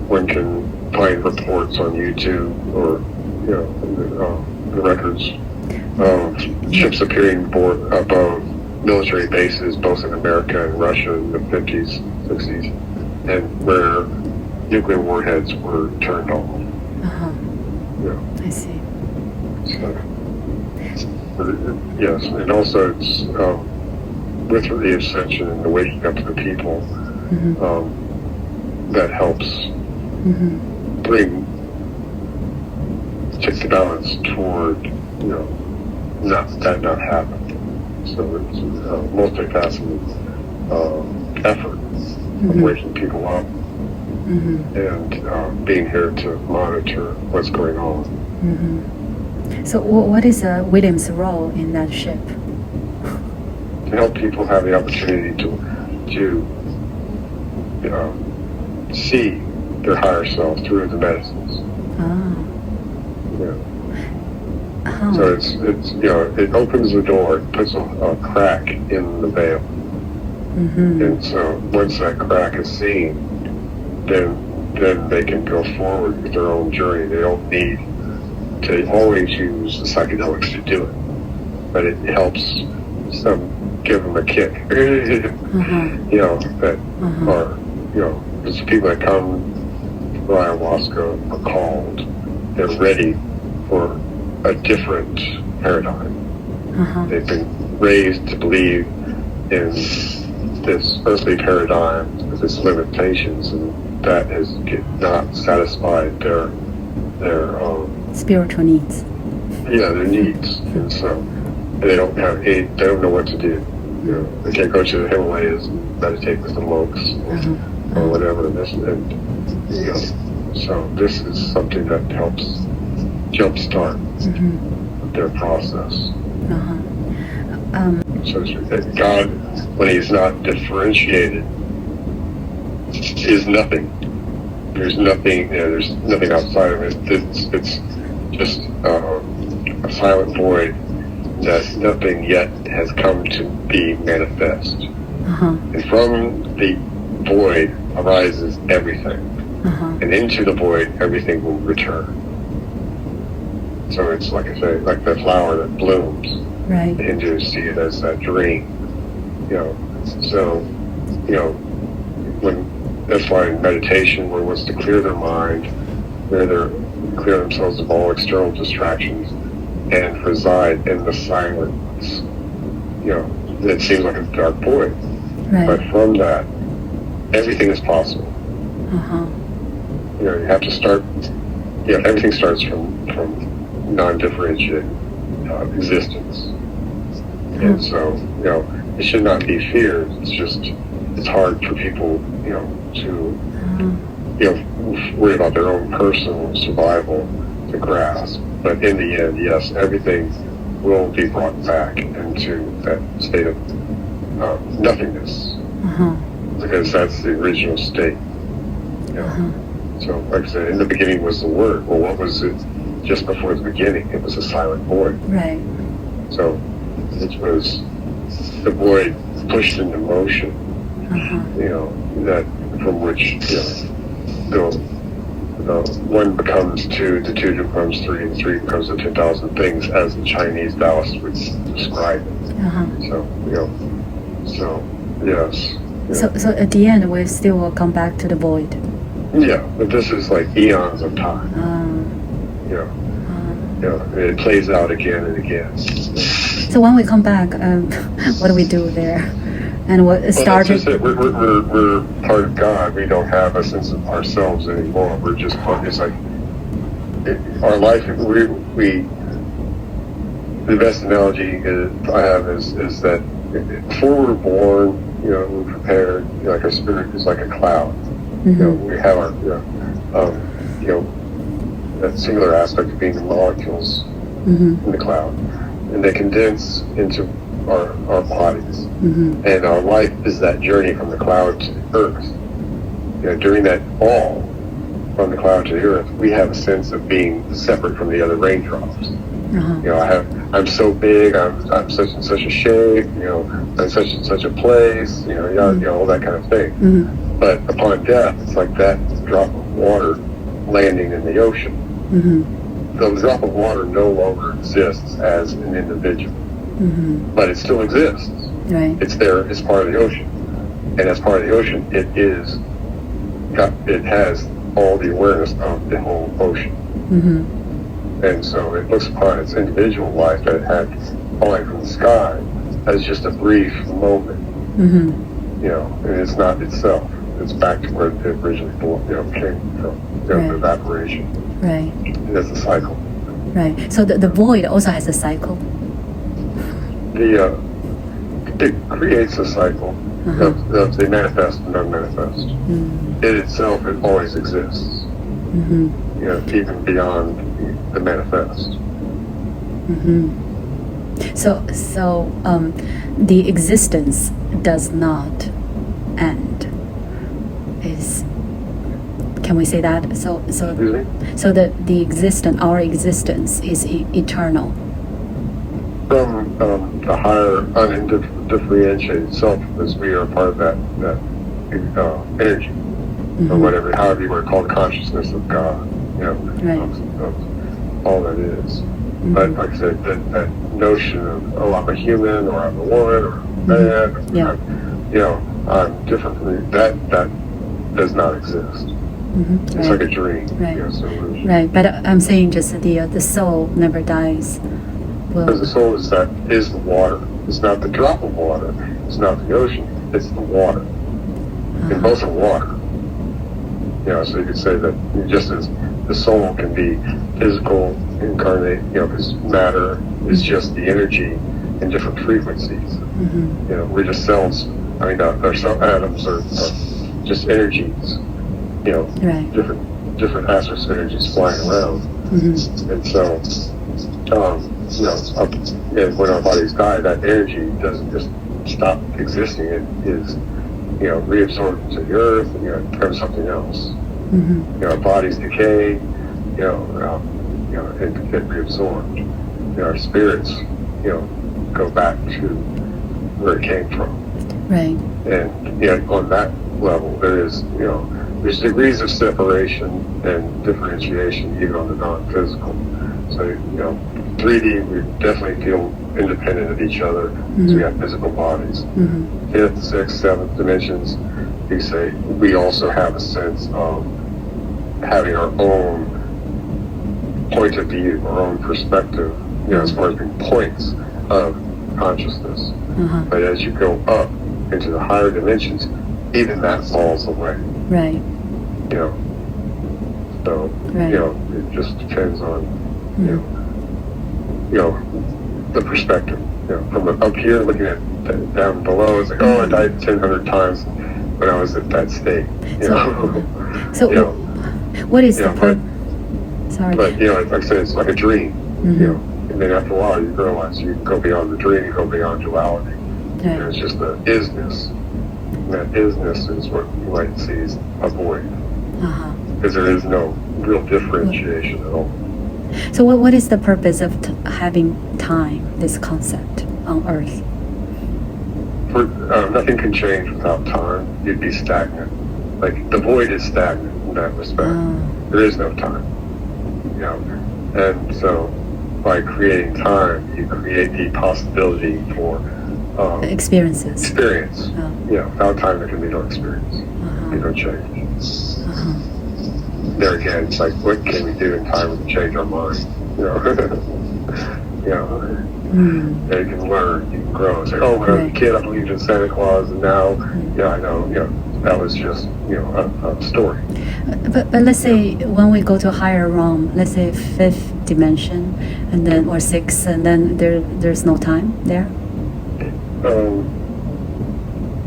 one can find reports on YouTube or the records of ships appearing above military bases, both in America and Russia in the 50s, 60s, and where nuclear warheads were turned off. I see. So, yes, and also it's with the ascension and the waking up of the people that helps bring check the balance toward not happening. So it's a multifaceted effort of waking people up and being here to monitor what's going on. So what is William's role in that ship? To help people have the opportunity to see their higher self through the medicines. So it's it opens the door, it puts a crack in the veil. And so once that crack is seen, then they can go forward with their own journey. They don't need to always use the psychedelics to do it, but it helps give them a kick. That are because people that come for ayahuasca are called. They're ready for a different paradigm. They've been raised to believe in this earthly paradigm with its limitations, and that has not satisfied their spiritual needs. Their needs, and so they don't know what to do. They can't go to the Himalayas and meditate with the monks or whatever. So this is something that helps jumpstart their process. So God, when He's not differentiated, is nothing. There's nothing. There's nothing outside of it. It's just a silent void that nothing yet has come to be manifest. And from the void arises everything, and into the void everything will return. So it's like I say, like the flower that blooms. Right. The Hindus see it as that dream. So when that's why in meditation, one wants to clear their mind, clear themselves of all external distractions, and reside in the silence. It seems like a dark void, but from that, everything is possible. You have to start. Everything starts from non-differentiated existence, and so it should not be feared. It's hard for people to worry about their own personal survival to grasp. But in the end, yes, everything will be brought back into that state of nothingness, because that's the original state. So, like I said, in the beginning was the Word. Well, what was it just before the beginning? It was a silent void. Right. So it was the void pushed into motion. That from which the one becomes two, the two becomes three, the three becomes the 10,000 things, as the Chinese Taoists would describe it. So yes. So at the end, we still will come back to the void. Yeah, but this is like eons of time. It plays out again and again. So when we come back, what do we do there? And what started? That's just it. We're part of God. We don't have a sense of ourselves anymore. We're just part. It's like our life. The best analogy I have is that before we're born, we're prepared. Like our spirit is like a cloud. We have our that singular aspect of being the molecules in the cloud, and they condense into our bodies. And our life is that journey from the cloud to the earth. During that fall from the cloud to the earth, we have a sense of being separate from the other raindrops. I'm so big, I'm such and such a shape, I'm such and such a place, all that kind of thing. But upon death, it's like that drop of water landing in the ocean. The drop of water no longer exists as an individual, but it still exists. Right. It's there. It's part of the ocean, and as part of the ocean, it has all the awareness of the whole ocean. And so it looks upon its individual life that it had falling from the sky as just a brief moment. And it's not itself. It's back to where it originally came from, the evaporation. Right. That's a cycle. Right. So the void also has a cycle. It creates a cycle of the manifest and unmanifest. It itself, it always exists. Even beyond the manifest. So the existence does not end. Can we say that? So the existence, our existence is eternal. From the higher undifferentiated self, as we are part of that energy, or whatever, however you want to call it, consciousness of God, of all that is. But like I said, that notion of, oh, I'm a human, or I'm a woman, or a man, I'm different from you, that does not exist. It's like a dream. Right, but I'm saying just the soul never dies. Because the soul is the water. It's not the drop of water. It's not the ocean. It's the water. And both are water. So you could say that just as the soul can be physical, incarnate, because matter is just the energy in different frequencies. We're just cells. I mean, our cell atoms are just energies. Different aspects of energies flying around. And so, and when our bodies die, that energy doesn't just stop existing. It is, reabsorbed into the earth, and becomes something else. Our bodies decay, and get reabsorbed. Our spirits, go back to where it came from. Right. And on that level, there's degrees of separation and differentiation even on the non-physical. So, 3D, we definitely feel independent of each other. So we have physical bodies. 5th, 6th, 7th dimensions, you say, we also have a sense of having our own point of view, our own perspective, as far as being points of consciousness. But as you go up into the higher dimensions, even that falls away. Right. So, it just depends on, the perspective. From up here, looking at down below, it's like, oh, I died 1,000 times when I was at that state. So what is the purpose? Sorry. But, like I said, it's like a dream, and then after a while you realize you go beyond the dream, you go beyond duality. Right. It's just the isness. And that isness is what you might see as a void. Because there is no real differentiation at all. So what is the purpose of having time, this concept on Earth? Nothing can change without time. You'd be stagnant. Like, the void is stagnant in that respect. There is no time. And so by creating time, you create the possibility for experiences. Experience. Without time, there can be no experience. Be no change. There again, it's like, what can we do in time to change our mind? You can learn, you can grow. It's like, oh, when I was a kid, I believed in Santa Claus, and now, I know, that was just, a story. But let's say when we go to a higher realm, let's say 5th dimension, and then or 6th, and then there's no time there.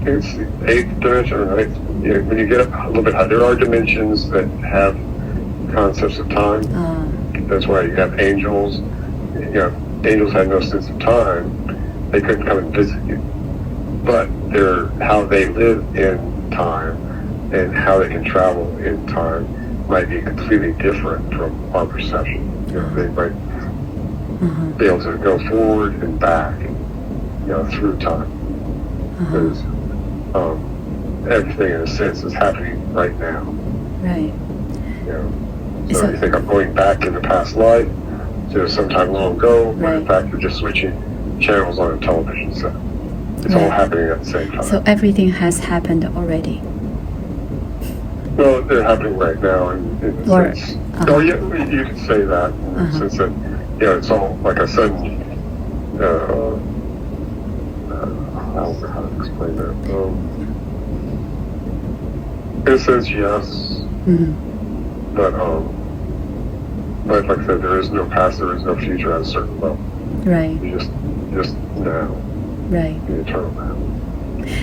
It's the 8th dimension, right? When you get up a little bit higher, there are dimensions that have concepts of time. That's why you have angels. Angels had no sense of time. They couldn't come and visit you. But how they live in time and how they can travel in time might be completely different from our perception. They might be able to go forward and back, through time. Because everything in a sense is happening right now. Right. So you think I'm going back in the past life to sometime long ago, when in fact you're just switching channels on a television set. It's all happening at the same time. So everything has happened already. Well, they're happening right now in a sense. Oh, yeah, you could say that in the sense that, it's all like a sudden, I don't know how to explain that. In a sense, yes. But like I said, there is no past, there is no future at a certain level. Right. You just now. Right. The eternal now.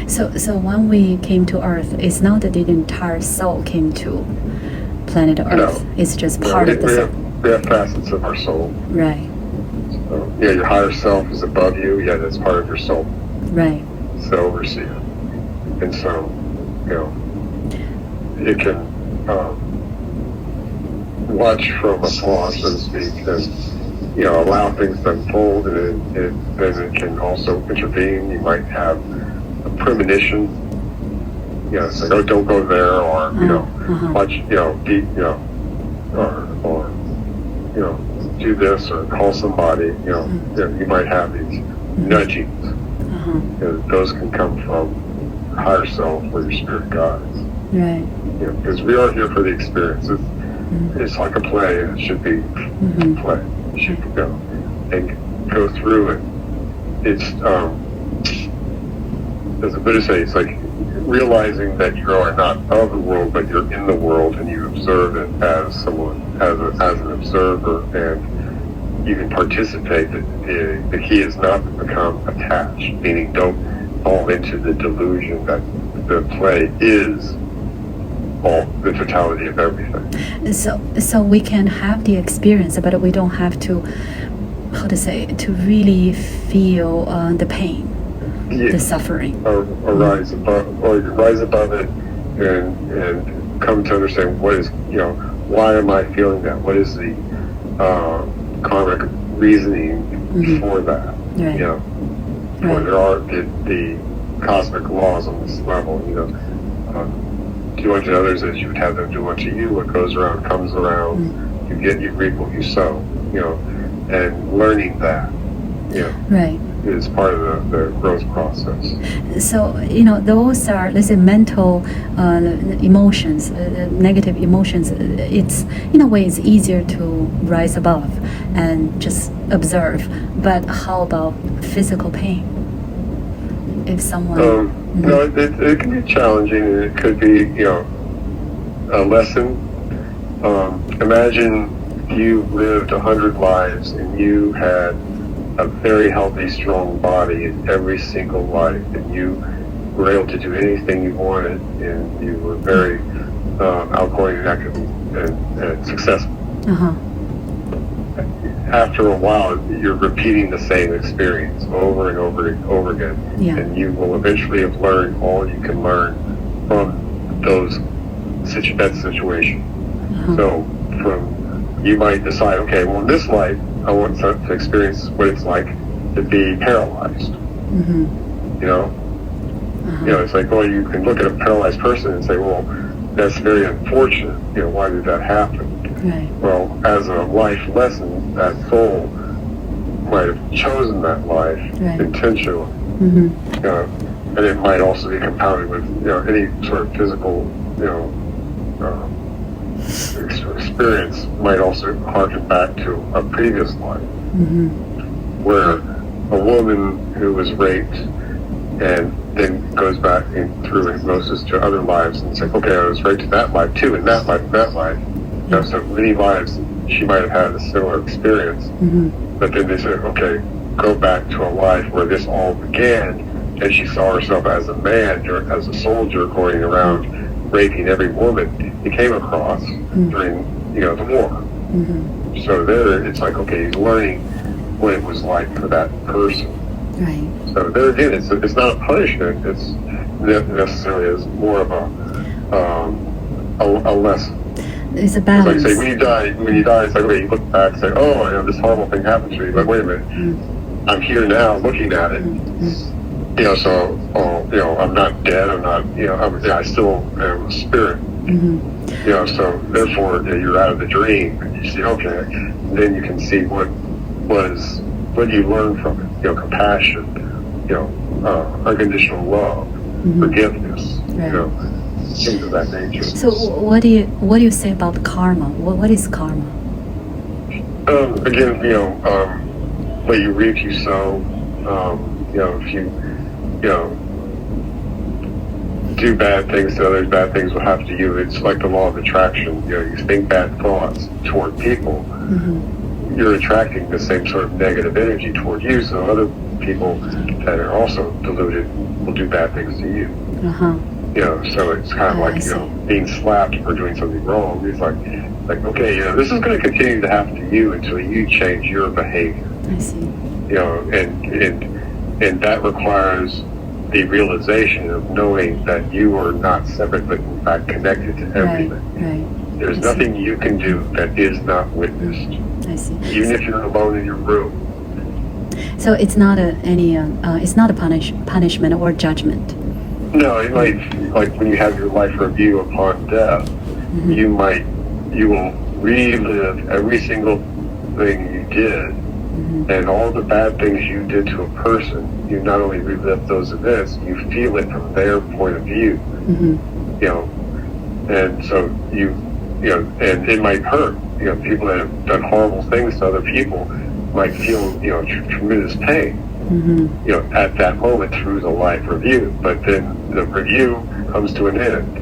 So when we came to Earth, it's not that the entire soul came to planet Earth. No. It's just part of the soul. We have facets of our soul. Right. So, your higher self is above you. Yeah, that's part of your soul. Right. It's the overseer. And so, it can watch from afar, so to speak, and allow things to unfold, and then it can also intervene. You might have a premonition. It's like, oh, don't go there, or watch, or do this, or call somebody. You might have these nudgings. Those can come from higher self or your spirit guides. Right. Because we are here for the experience. It's like a play, and it should be a play. You should go and go through it. It's as the Buddha says, it's like realizing that you are not of the world, but you're in the world, and you observe it as someone, as an observer, and you can participate. The key is not to become attached, meaning don't fall into the delusion that the play is all the totality of everything. So we can have the experience, but we don't have to, to really feel the pain, the suffering. Or rise above it, and come to understand what is, why am I feeling that? What is the karmic reasoning for that? Right. Or there are the cosmic laws on this level. Do unto others as you would have them do unto you. What goes around comes around. You reap what you sow. And learning that. Right. Is part of the growth process. So, those are, let's say, mental emotions, negative emotions. It's, in a way, it's easier to rise above and just observe. But how about physical pain? If someone... No, it can be challenging, and it could be, a lesson. Imagine you lived 100 lives and you had a very healthy, strong body in every single life, and you were able to do anything you wanted, and you were very outgoing and active and successful. After a while, you're repeating the same experience over and over and over again, and you will eventually have learned all you can learn from that situation. So you might decide, okay, well, in this life, I want to experience what it's like to be paralyzed. It's like, well, you can look at a paralyzed person and say, well, that's very unfortunate. Why did that happen? Right. Well, as a life lesson, that soul might have chosen that life intentionally. And it might also be compounded with, any sort of physical, experience might also harken back to a previous life, where a woman who was raped and then goes back through hypnosis to other lives and say, okay, I was raped in that life too, in that life, in that life. So many lives she might have had a similar experience, but then they say, okay, go back to a life where this all began, and she saw herself as a man, as a soldier going around raping every woman he came across during, the war. So there, it's like, okay, he's learning what it was like for that person. Right. So there again, it's not a punishment. It's necessarily is more of a lesson. It's a balance. It's like, say, when you die, it's like, okay, you look back and say, oh, this horrible thing happened to me. But wait a minute, I'm here now looking at it. So, I'm not dead. I'm not, I still am a spirit. So therefore, you're out of the dream, and you see, okay, then you can see what you learn from it. Compassion, unconditional love, forgiveness, things of that nature. So what do you say about karma? What is karma? Again, what you reap, you sow. If you do bad things to others, bad things will happen to you. It's like the law of attraction. You think bad thoughts toward people, you're attracting the same sort of negative energy toward you. So other people that are also deluded will do bad things to you. So it's kind of like being slapped for doing something wrong. It's like okay, this is going to continue to happen to you until you change your behavior. I see. And that requires the realization of knowing that you are not separate, but in fact connected to everything. Right. There's nothing you can do that is not witnessed. I see. Even if you're alone in your room. So it's not it's not a punishment or judgment. No, it might, like when you have your life review upon death, you will relive every single thing you did, and all the bad things you did to a person. You not only relive those events, you feel it from their point of view. You know, and so and it might hurt. You know, people that have done horrible things to other people might feel, tremendous pain, at that moment through the life review. But then the review comes to an end.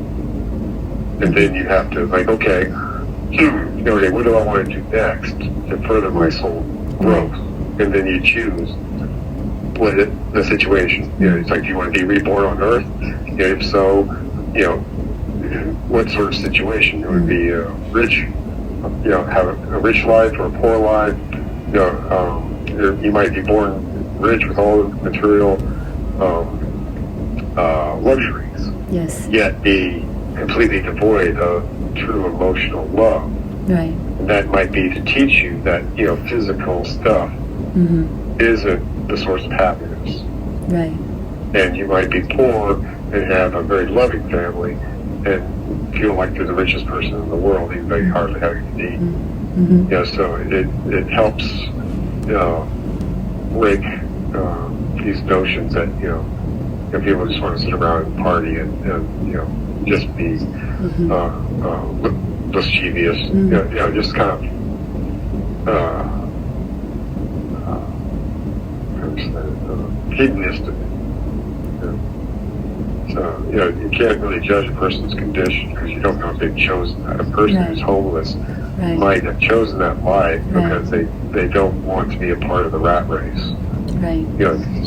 And then you have to, like, okay, what do I want to do next to further my soul growth? And then you choose the situation. It's like, do you want to be reborn on Earth? If so, what sort of situation? It would be rich, have a rich life or a poor life. You might be born rich with all the material luxuries, yes, yet be completely devoid of true emotional love. Right. And that might be to teach you that physical stuff isn't the source of happiness. Right. And you might be poor and have a very loving family and feel like you're the richest person in the world, even though you hardly have anything to eat. So it helps break these notions that people just want to sit around and party and just be mischievous, just kind of hedonistic. So you can't really judge a person's condition because you don't know if they've chosen that. A person who's homeless might have chosen that life because they don't want to be a part of the rat race. Right.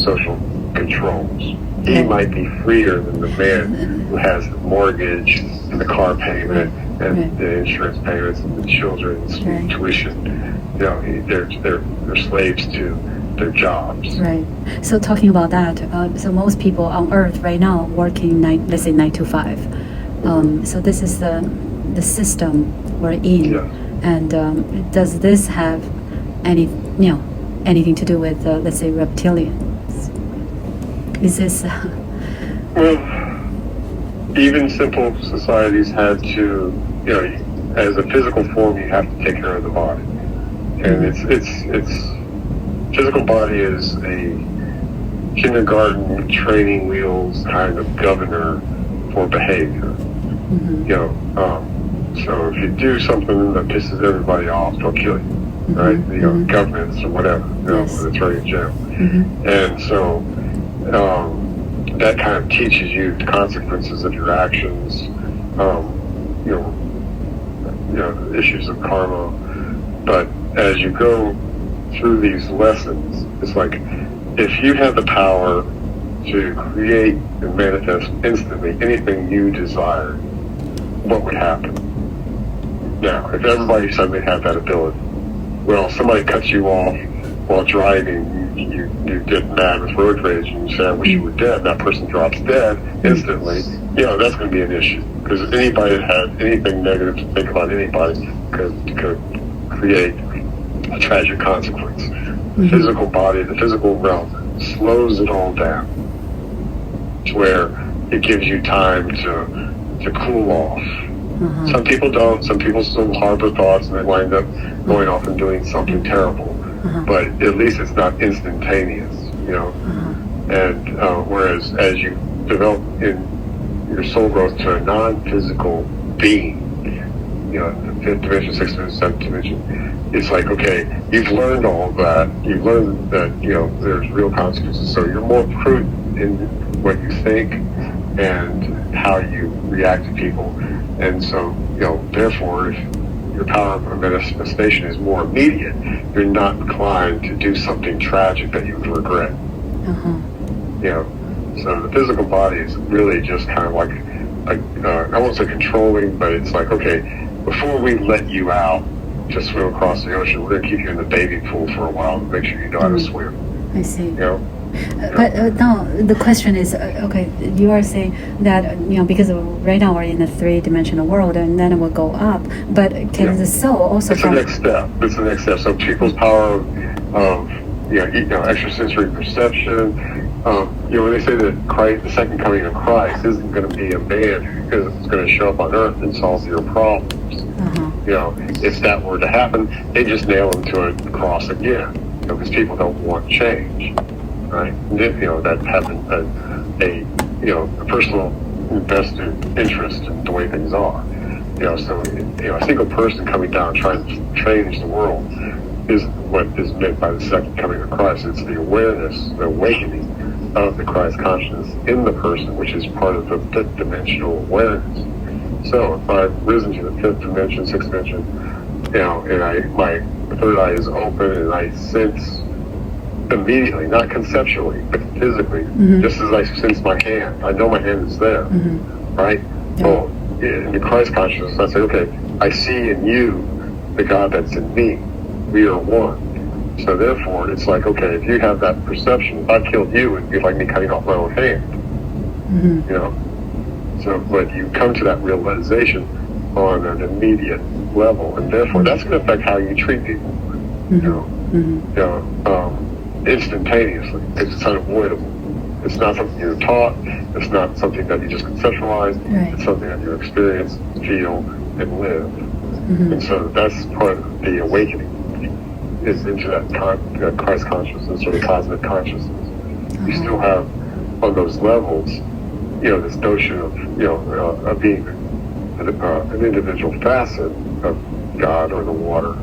Social controls. He might be freer than the man who has the mortgage and the car payment and the insurance payments and the children's tuition. They're slaves to their jobs. Right. So talking about that, so most people on Earth right now working let's say 9 to 5. So this is the system we're in. Yes. And does this have anything to do with let's say reptilians? Is this? Well, even simple societies had to, as a physical form, you have to take care of the body, and it's physical body is a kindergarten training wheels kind of governor for behavior. So if you do something that pisses everybody off, they'll kill you, right? Governments or whatever, whether it's right in jail. And so that kind of teaches you the consequences of your actions, issues of karma. But as you go through these lessons, it's like if you have the power to create and manifest instantly anything you desire, what would happen? Now, if everybody suddenly had that ability, well, somebody cuts you off while driving, you get mad with road rage and you say, I wish you were dead, and that person drops dead instantly, that's going to be an issue. Because anybody that had anything negative to think about anybody could create a tragic consequence. The physical body, the physical realm, slows it all down to where it gives you time to cool off. Some people don't. Some people still harbor thoughts and they wind up going off and doing something terrible. But at least it's not instantaneous, And whereas as you develop in your soul growth to a non-physical being, the fifth dimension, sixth dimension, seventh dimension, it's like, okay, you've learned all of that. You've learned that, there's real consequences. So you're more prudent in what you think and how you react to people. And so, therefore, if your power of manifestation is more immediate, you're not inclined to do something tragic that you would regret. So the physical body is really just kind of like I won't say controlling, but it's like, okay, before we let you out to swim across the ocean, we're going to keep you in the bathing pool for a while and make sure you know how to swim. I see. But now the question is, okay, you are saying that because right now we're in a three-dimensional world, and then it will go up. But can the soul also? It's the next step. It's the next step. So people's power of extrasensory perception. When they say that Christ, the second coming of Christ, isn't going to be a man who's going to show up on Earth and solve your problems. If that were to happen, they just nail them to a cross again. Because people don't want change, right? That having a personal invested interest in the way things are. So a single person coming down trying to change the world is what is meant by the second coming of Christ. It's the awareness, the awakening of the Christ consciousness in the person, which is part of the fifth dimensional awareness. So if I've risen to the fifth dimension, sixth dimension, and my third eye is open and I sense immediately, not conceptually, but physically, just as I sense my hand. I know my hand is there, right? Yeah. So in the Christ consciousness, I say, okay, I see in you the God that's in me. We are one. So therefore, it's like, okay, if you have that perception, if I killed you, it'd be like me cutting off my own hand. So, but you come to that realization on an immediate level, and therefore that's going to affect how you treat people. Instantaneously. It's unavoidable. It's not something you're taught. It's not something that you just conceptualize. Right. It's something that you experience, feel, and live. And so that's part of the awakening, is into that Christ consciousness or the cosmic consciousness. You still have on those levels, this notion of of being an individual facet of God or the water,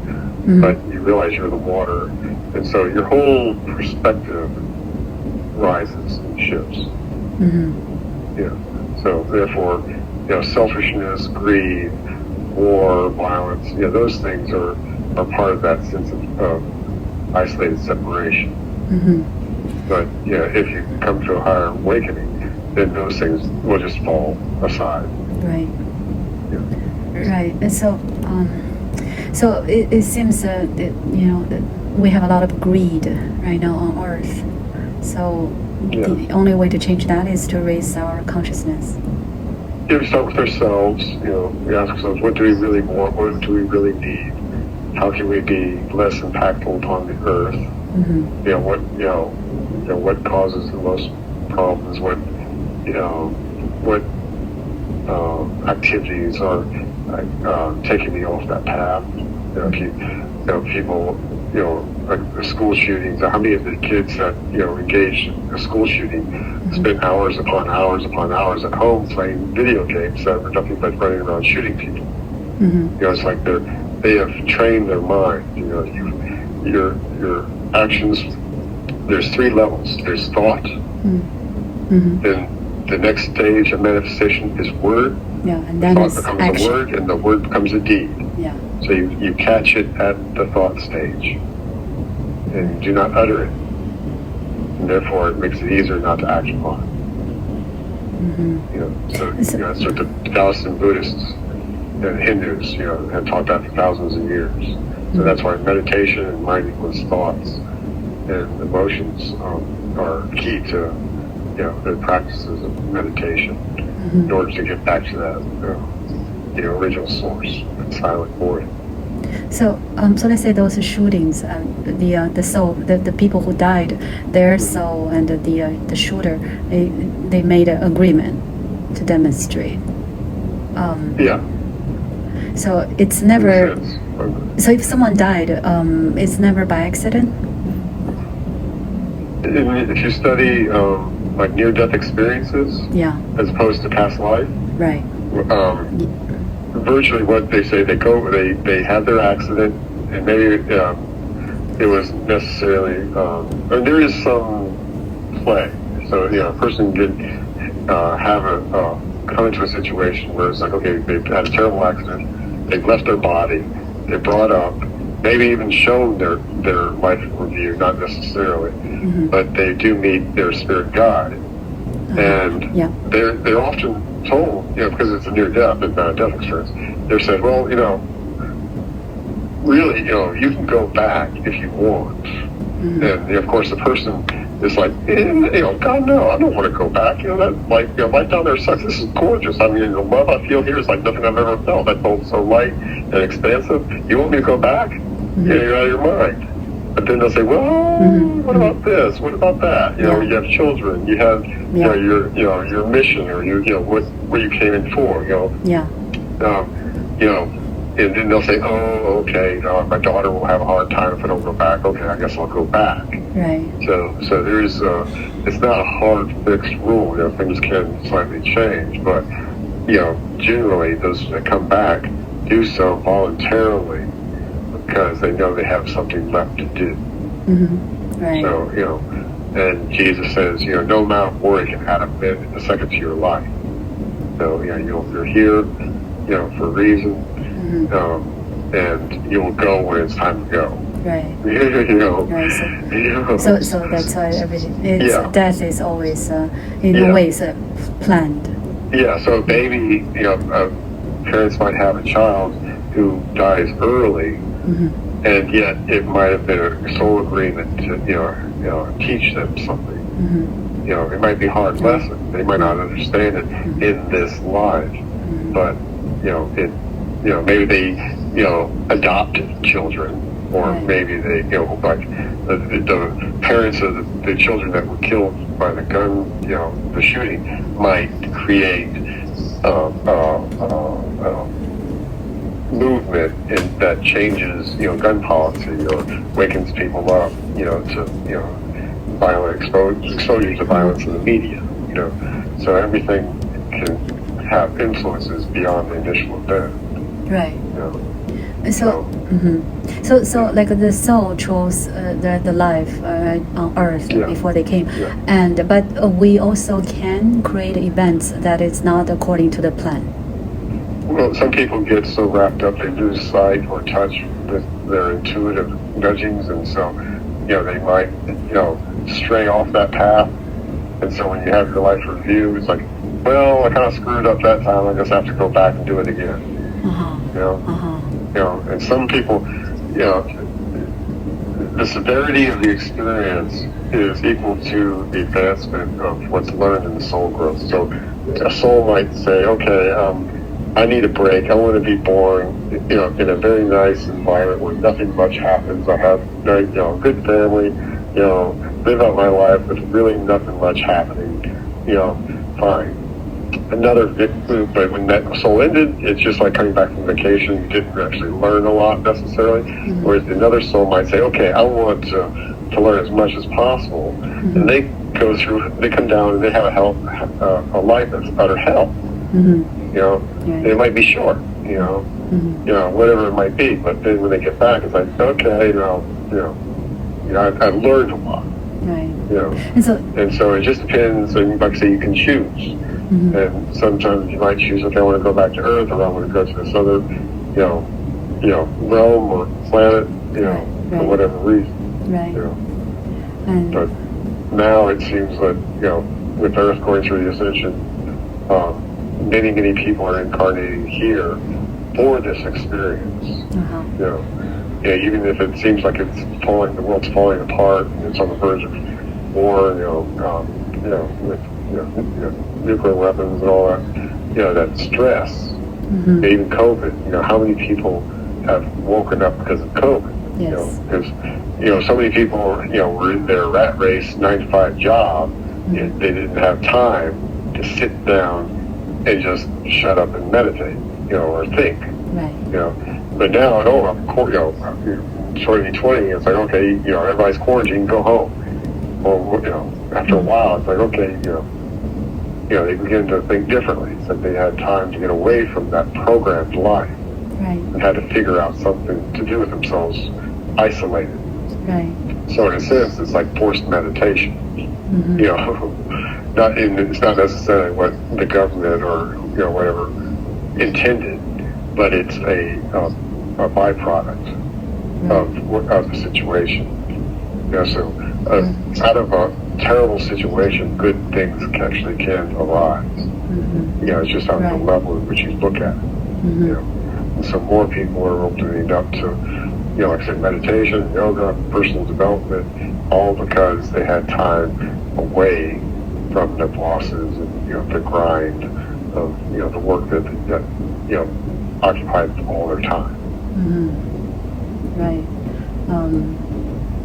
but you realize you're the water, and so your whole perspective rises and shifts. So therefore, selfishness, greed, war, violence, those things are part of that sense of isolated separation. But if you come to a higher awakening, then those things will just fall aside. Right. Right. And so, it seems that we have a lot of greed right now on Earth. So the only way to change that is to raise our consciousness. We start with ourselves. We ask ourselves, what do we really want? What do we really need? How can we be less impactful upon the Earth? What causes the most problems? What activities are taking me off that path? People, like the school shootings. How many of the kids that engaged in a school shooting spent hours upon hours upon hours at home playing video games that were nothing but running around shooting people? It's like they have trained their mind. Your actions. There's three levels. There's thought. Then the next stage of manifestation is word. And then thought becomes action. A word, and the word becomes a deed. So you catch it at the thought stage, and you do not utter it, and therefore it makes it easier not to act upon it. So the Taoists and Buddhists and Hindus, have taught that for thousands of years. So that's why meditation and mindfulness thoughts and emotions are key to the practices of meditation in order to get back to that original source, that silent void. So let's say those shootings, the soul, the people who died, their soul and the shooter, they made an agreement to demonstrate. So it's never. So if someone died, it's never by accident. If you study like near-death experiences, as opposed to past life, right? Virtually, what they say, they have their accident, and maybe it was necessarily, and there is some play. So a person could come into a situation where it's like, okay, they've had a terrible accident, they've left their body, they're brought up, maybe even shown their life review, not necessarily, but they do meet their spirit guide, and they're often told, because it's a near death, it's not a death experience, they're said, well, really, you can go back if you want. And of course the person it's like, God, no, I don't want to go back. That life down there sucks. This is gorgeous. I mean, the love I feel here is like nothing I've ever felt. I felt so light and expansive. You want me to go back? You're out of your mind. But then they'll say, well, what about this? What about that? You have children. You have, your mission, or what you came in for. And then they'll say, oh, okay, my daughter will have a hard time if I don't go back. Okay, I guess I'll go back. Right. So there's, it's not a hard fixed rule. Things can slightly change, but generally those that come back do so voluntarily because they know they have something left to do. Right. So and Jesus says, no amount of worry can add a minute in a second to your life. So you're here, for a reason. And you'll go when it's time to go. Right. Right. So that's why everything. Death is always, in a way, planned. Yeah. So maybe parents might have a child who dies early, and yet it might have been a soul agreement to teach them something. It might be a hard lesson. They might not understand it in this life, but maybe they adopted children, or maybe they like the parents of the children that were killed by the gun, the shooting, might create movement that changes gun policy, or wakens people up to violent exposure to violence in the media. So everything can have influences beyond the initial event. Right. So like the soul chose the life on Earth before they came, but we also can create events that is not according to the plan. Well, some people get so wrapped up they lose sight or touch with their intuitive nudgings, and so they might stray off that path. And so when you have your life review, it's like, well, I kind of screwed up that time. I just have to go back and do it again. And some people, the severity of the experience is equal to the advancement of what's learned in the soul growth. So a soul might say, okay, I need a break. I want to be born, in a very nice environment where nothing much happens. I have, a good family, live out my life with really nothing much happening, fine. But when that soul ended, it's just like coming back from vacation. You didn't actually learn a lot necessarily. Whereas another soul might say, okay, I want to learn as much as possible. And they come down and they have a life that's utter hell. And it might be short, whatever it might be. But then when they get back, it's like, okay, I've learned a lot. Right. And so it just depends. And like I say, you can choose. And sometimes you might choose, okay, I want to go back to Earth, or I want to go to this other, realm or planet, for whatever reason. Right. But now it seems that, with Earth going through the ascension, many, many people are incarnating here for this experience. Even if it seems like the world's falling apart, and it's on the verge of war, with nuclear weapons and all that, that stress, even COVID, how many people have woken up because of COVID? Yes. Because, so many people, were in their rat race 9-to-5 job, and they didn't have time to sit down and just shut up and meditate, or think. Right. But now, 2020, it's like, okay, everybody's quarantined, go home. Or, after a while, it's like, okay, they begin to think differently. It's like they had time to get away from that programmed life. Right. And had to figure out something to do with themselves, isolated. Right. So in a sense, it's like forced meditation. It's not necessarily what the government or whatever intended, but it's a byproduct of the situation. So out of a terrible situation, good things actually can arise. It's just on the level at which you look at it. And so more people are opening up to, like I said, meditation, yoga, personal development, all because they had time away from the bosses and the grind of the work that occupied all their time. Right.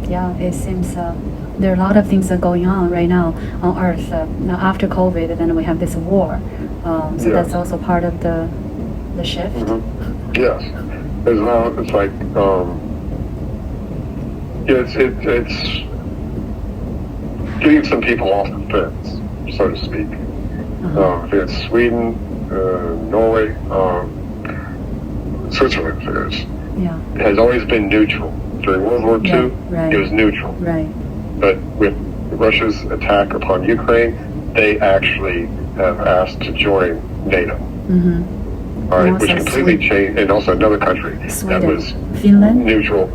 Yeah, it seems there are a lot of things that are going on right now on Earth. Now after COVID, then we have this war. So that's also part of the shift. Yes. As well, it's like it's getting some people off the fence, so to speak. If it's Sweden, Norway, Switzerland, it has always been neutral. During World War II, it was neutral. Right. But with Russia's attack upon Ukraine, they actually have asked to join NATO. All right, which completely changed, and also another country that was Finland? Neutral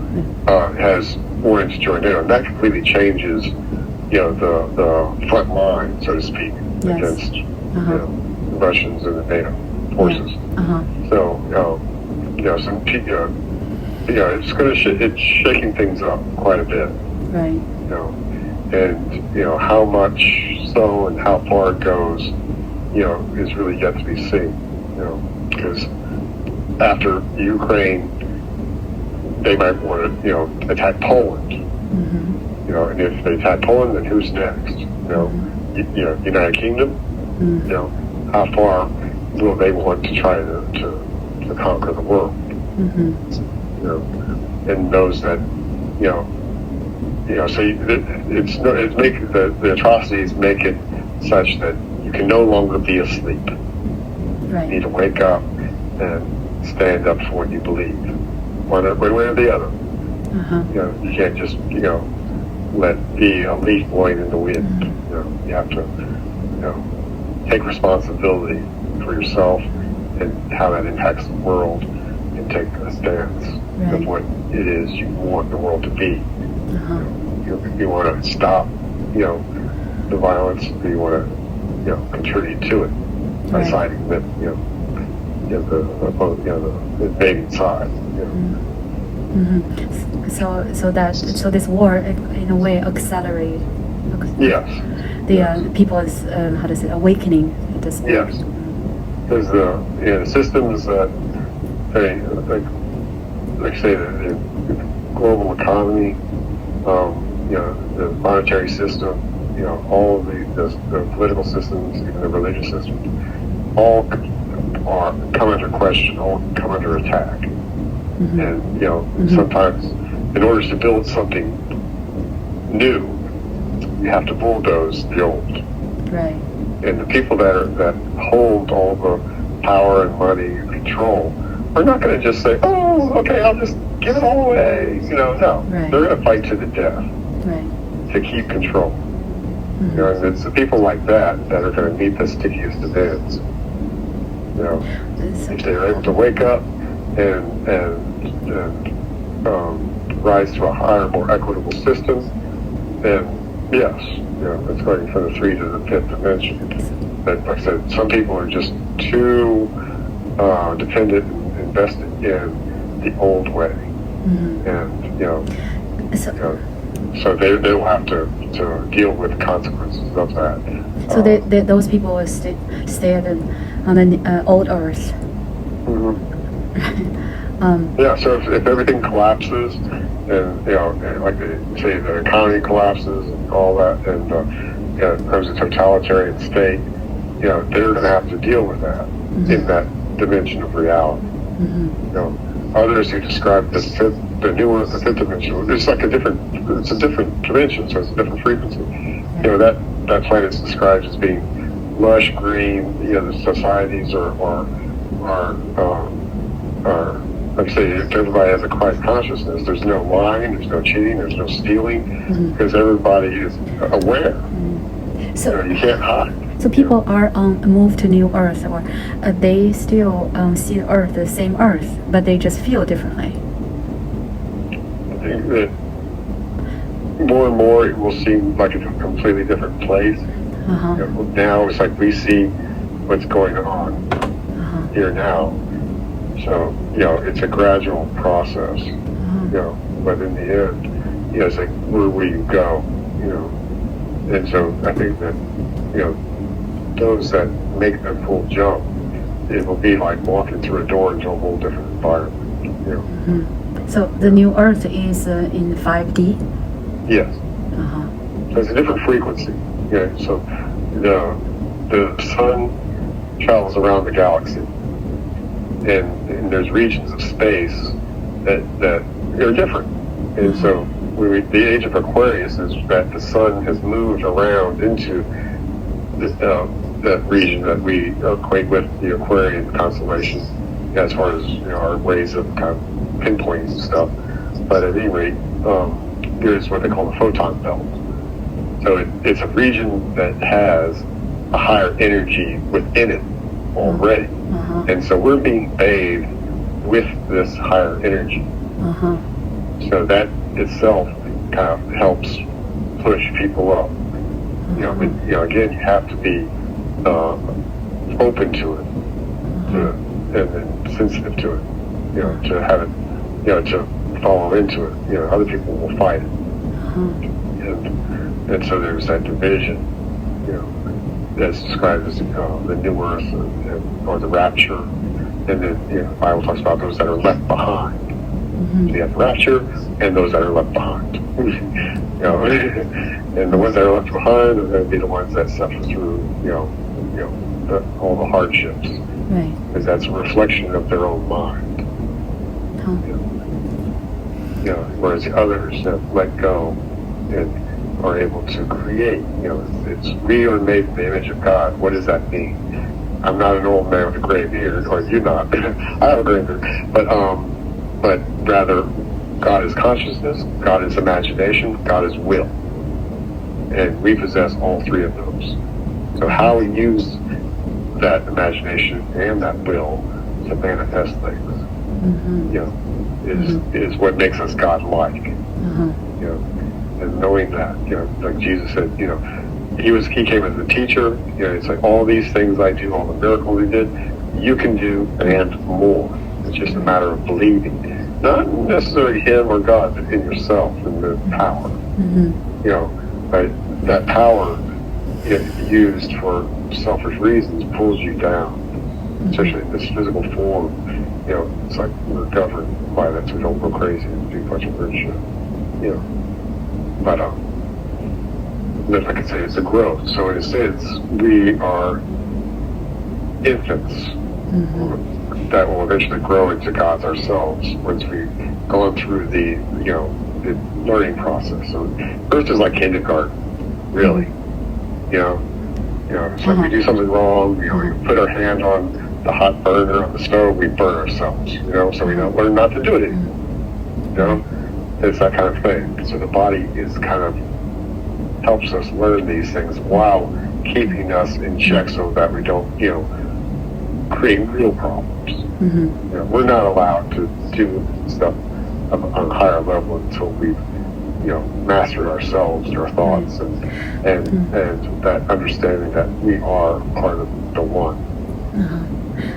has wanted to join NATO, and that completely changes, the front line, so to speak, against the Russians and the NATO forces. So, it's it's shaking things up quite a bit. Right. And how much so and how far it goes, is really yet to be seen. Because after Ukraine, they might want to, attack Poland. And if they attack Poland, then who's next? United Kingdom. How far will they want to try to conquer the world? And those that, so it's make the atrocities make it such that you can no longer be asleep. Right. You need to wake up and stand up for what you believe, one way or the other. You can't just let be a leaf blowing in the wind. You have to take responsibility for yourself and how that impacts the world, and take a stance of what it is you want the world to be. You want to stop the violence, or you want to contribute to it by siding with the invading side. So this war in a way accelerate. Yes. The people's how to say awakening at this point. Yes. Because the systems that they like say the global economy, the monetary system, all of the political systems, even the religious systems, all come under question, all come under attack. And sometimes in order to build something new, you have to bulldoze the old. Right. And the people that hold all the power and money and control are not going to just say, "Oh, okay, I'll just give it all away." No. Right. They're going to fight to the death to keep control. And it's the people like that are going to meet the stickiest of ends. If they're able to wake up and rise to a higher, more equitable system, then yes, it's going from the 3 to the 5th dimension. But like I said, some people are just too dependent and invested in the old way, and so they'll have to deal with the consequences of that. So those people will stay on the old Earth. So if everything collapses, and like they say, the economy collapses and all that, and it becomes a totalitarian state, they're going to have to deal with that in that dimension of reality. Others who describe the fifth dimension, it's like a different dimension, so it's a different frequency. That planet's described as being lush green. The societies are like I say, if everybody has a Christ consciousness, there's no lying, there's no cheating, there's no stealing, because everybody is aware. So you can't hide. So people are moved to New Earth, or they still see the Earth, the same Earth, but they just feel differently. I think that more and more it will seem like it's a completely different place. Now it's like we see what's going on here now. So, it's a gradual process, but in the end, it's like, where will you go? And so I think that, those that make that full jump, it will be like walking through a door into a whole different environment. So the new Earth is in 5D? Yes. So it's a different frequency. So the sun travels around the galaxy, and there's regions of space that are different. And so the age of Aquarius is that the sun has moved around into that region that we equate with the Aquarian constellation, as far as our ways of kind of pinpointing stuff. But at any rate, there's what they call the photon belt. So it's a region that has a higher energy within it already. And so we're being bathed with this higher energy. So that itself kind of helps push people up. Again, you have to be open to it, and sensitive to it, to have it, to follow into it. Other people will fight it. And so there's that division, that's described as the new earth or the rapture. And then the Bible talks about those that are left behind. So you have the rapture and those that are left behind. And the ones that are left behind are going to be the ones that suffer through, all the hardships. Right. Because that's a reflection of their own mind. Whereas the others that let go and are able to create. We are made in the image of God. What does that mean? I'm not an old man with a gray beard, or you're not. I have a gray beard, but rather, God is consciousness, God is imagination, God is will, and we possess all three of those. So how we use that imagination and that will to manifest things, is what makes us God-like. And knowing that, like Jesus said, he came as a teacher. It's like all these things I do, all the miracles he did, you can do and more. It's just a matter of believing, not necessarily him or God, but in yourself and the power. Right? That power, if used for selfish reasons, pulls you down, especially in this physical form. It's like we're governed by that, so we don't go crazy and do a bunch of weird shit. But if I could say, it's a growth. So in a sense, we are infants that will eventually grow into gods ourselves once we've gone through the learning process. So first is like kindergarten, really. It's like we do something wrong. We put our hand on the hot burner on the stove, we burn ourselves. So we don't learn not to do it anymore. It's that kind of thing. So the body is kind of helps us learn these things while keeping us in check so that we don't, create real problems. We're not allowed to do stuff on a higher level until we've, mastered ourselves and our thoughts and that understanding that we are part of the one.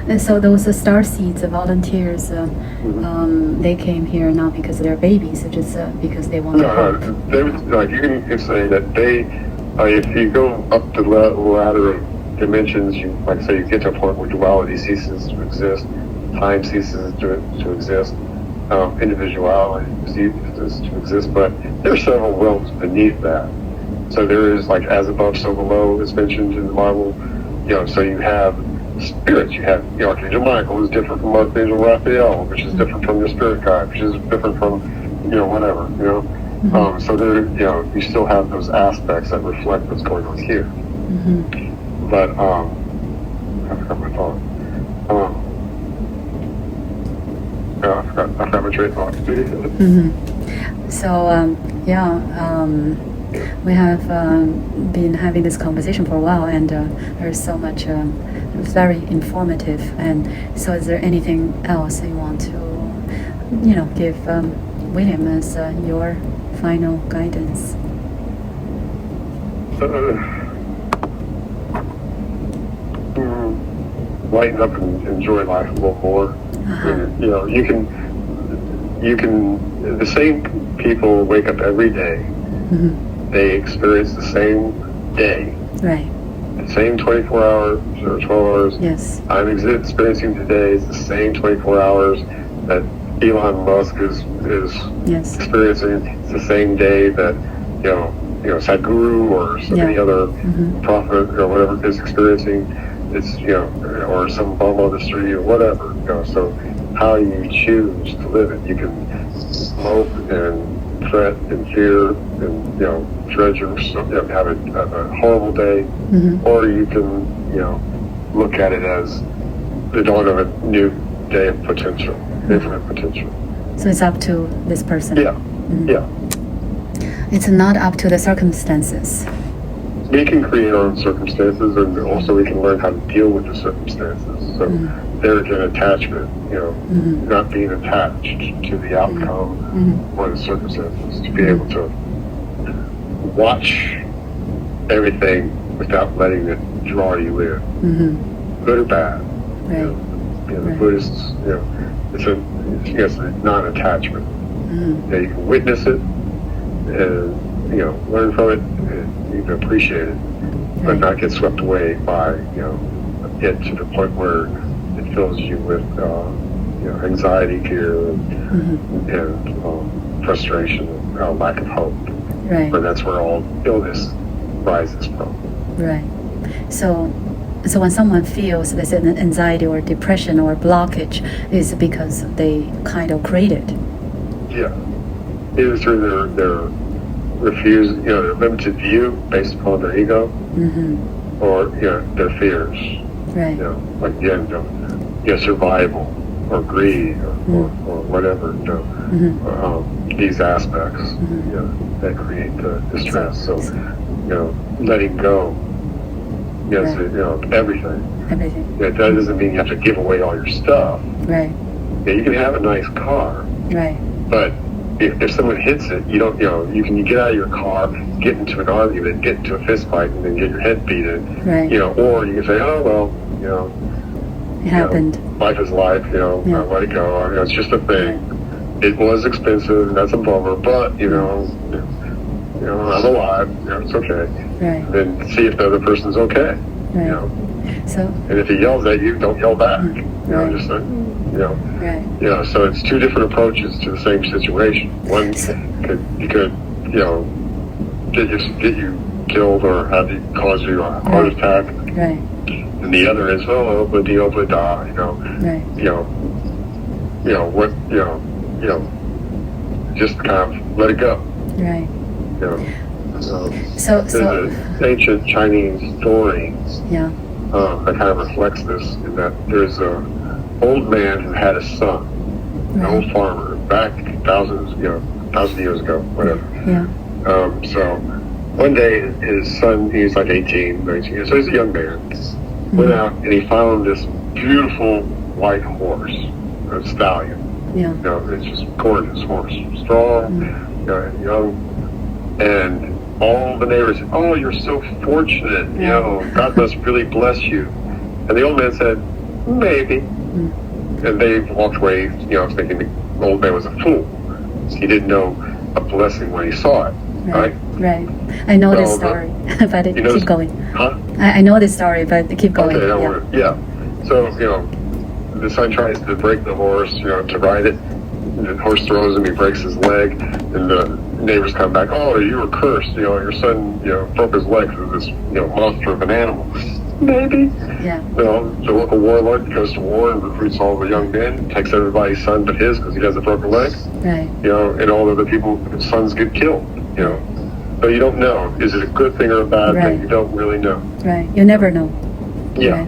And so those star seeds volunteers, they came here not because they're babies, just because they want to help. You can say that they, if you go up the ladder of dimensions, you get to a point where duality ceases to exist, time ceases to exist, individuality ceases to exist, but there are several realms beneath that. So there is as above, so below, as mentioned in the Bible. So you have spirits. You have Archangel Michael is different from Archangel Raphael, which is different from your spirit guide, which is different from whatever. So there, you still have those aspects that reflect what's going on here. But I forgot my thought. I forgot my train of thought. So we have been having this conversation for a while, and there's so much. It's very informative. And so, is there anything else you want to, give William as your final guidance? Lighten up and enjoy life a little more. You can. the same people wake up every day. They experience the same day. Right. The same 24 hours or 12 hours. Yes. I'm experiencing today is the same 24 hours that Elon Musk is Yes. experiencing. It's the same day that Sadhguru or any other prophet or whatever is experiencing. It's or some bum on the street or whatever. So how you choose to live it, you can mope and threat and fear and dread have a horrible day, or you can look at it as the dawn of a new day of potential, infinite potential. So it's up to this person. Yeah. It's not up to the circumstances. We can create our own circumstances, and also we can learn how to deal with the circumstances. So there's an attachment, not being attached to the outcome or the circumstances, to be able to watch everything without letting it draw you in, good or bad. Right. The Buddhists, it's a non-attachment. You can witness it and learn from it, and you can appreciate it, but not get swept away by it to the point where it fills you with anxiety, fear, and frustration, and lack of hope. Right. But that's where all illness rises from. Right. So when someone feels this anxiety or depression or blockage, is because they kind of created. Yeah. Either through their refuse, their limited view based upon their ego, or their fears. Right. Like again, survival or greed or whatever. These aspects, that create the distress. So, letting go. Yes, everything. Everything. That doesn't mean you have to give away all your stuff. Right. Yeah, you can have a nice car. Right. But if someone hits it, you don't, you can get out of your car, get into an argument, get into a fist fight, and then get your head beat in. Right. Or you can say, oh well, it happened. Life is life. Let it go. It's just a thing. Right. It was expensive, and that's a bummer. But I'm alive. It's okay. Right. And then see if the other person's okay. Right. So. And if he yells at you, don't yell back. Right. Just Right. So it's two different approaches to the same situation. One could get you killed or have you cause you a heart attack. Right. And the other is but da. Right. Just kind of let it go. Right. So there's an ancient Chinese story that kind of reflects this, in that there's a old man who had a son, an old farmer, back thousands years ago, whatever. Yeah. So one day his son, he's like 18, 19 years, so he's a young man, went out and he found this beautiful white horse, a stallion. Yeah. It's just gorgeous horse, strong, young, and all the neighbors said, "Oh, you're so fortunate, God must really bless you." And the old man said, "Maybe." And they walked away, thinking the old man was a fool. He didn't know a blessing when he saw it, right? Right. I know this story, but keep going. Huh? I know this story, but keep going. Okay, So, the son tries to break the horse, to ride it. The horse throws him, he breaks his leg, and the neighbors come back, "Oh, you were cursed, your son, broke his leg through this, monster of an animal." Maybe. Yeah. The local warlord goes to war and recruits all the young men, takes everybody's son but his because he has a broken leg. Right. And all of the people's sons get killed, So you don't know. Is it a good thing or a bad thing? You don't really know. Right. You never know. Yeah. Right.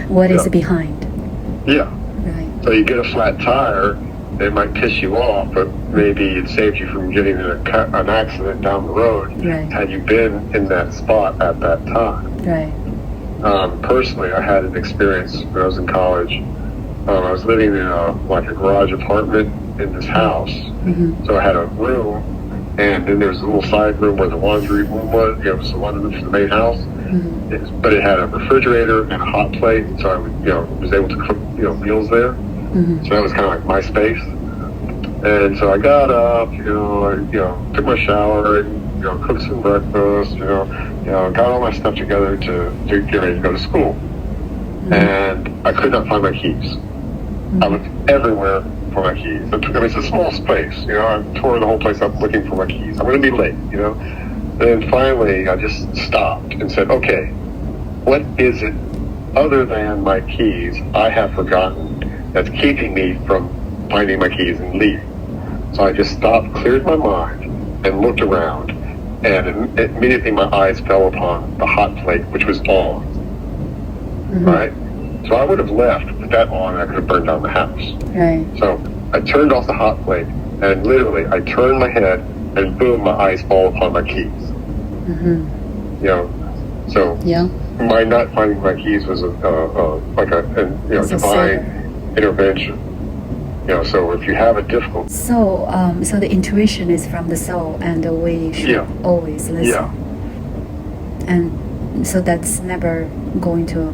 What is behind? Yeah. Right. So you get a flat tire, it might piss you off, but maybe it saved you from getting in an accident down the road had you been in that spot at that time. Right. Personally, I had an experience when I was in college. I was living in a garage apartment in this house. So I had a room, and then there's a little side room where the laundry room was. It was the laundry room for the main house. But it had a refrigerator and a hot plate, so I was able to cook meals there. So that was kind of like my space. And so I got up, took my shower, and, cooked some breakfast, got all my stuff together to get ready to go to school. And I could not find my keys. I looked everywhere for my keys. It's a small space, I tore the whole place up looking for my keys. I'm going to be late, Then finally I just stopped and said, okay, what is it other than my keys I have forgotten that's keeping me from finding my keys and leaving? So I just stopped, cleared my mind, and looked around, and immediately my eyes fell upon the hot plate, which was on. Right? So I would have left with that on, and I could have burned down the house. Right. So I turned off the hot plate, and literally I turned my head, and boom, my eyes fall upon my keys. So my not finding my keys was like a divine intervention. So if you have a difficult... So the intuition is from the soul, and we should always listen. Yeah. And so that's never going to,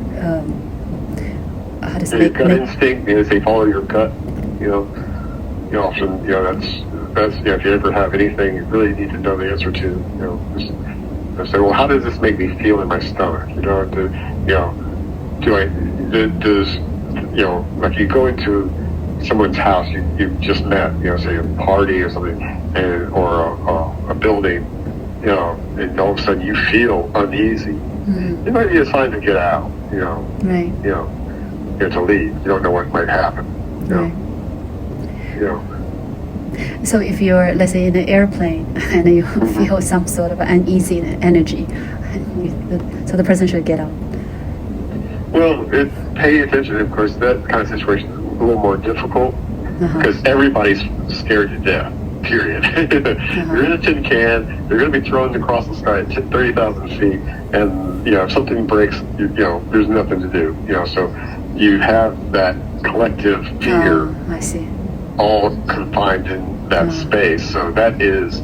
how to say... Your gut instinct, they say follow your gut, often, that's if you ever have anything you really need to know the answer to, just say, well, how does this make me feel in my stomach? Like you go into someone's house you just met, say a party or something, or a building, and all of a sudden you feel uneasy. It might be a sign to get out, Right. To leave. You don't know what might happen. Right. So if you're, let's say, in an airplane and you feel some sort of uneasy energy, so the person should get out. Well, pay attention. Of course, that kind of situation is a little more difficult because everybody's scared to death. Period. You're in a tin can. You're going to be thrown across the sky at 30,000 feet, and if something breaks, there's nothing to do. So you have that collective fear. I see. All confined in that space, so that is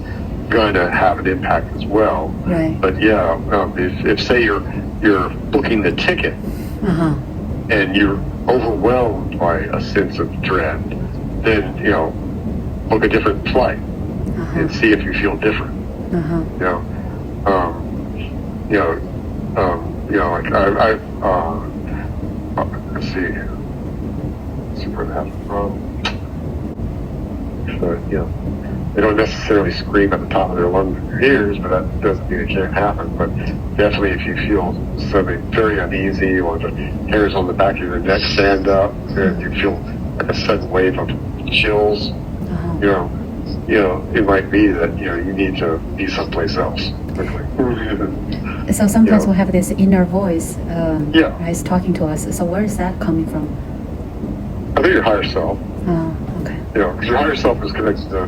going to have an impact as well. Right. But if say you're booking the ticket and you're overwhelmed by a sense of dread, then book a different flight and see if you feel different. Like let's see where that. But, they don't necessarily scream at the top of their lungs in your ears, but that doesn't mean it can't happen. But definitely if you feel something very uneasy, or the hairs on the back of your neck stand up, and you feel like a sudden wave of chills, it might be that, you need to be someplace else quickly. So sometimes we have this inner voice, it's talking to us. So where is that coming from? I think your higher self. Okay. Because your higher self is connected to,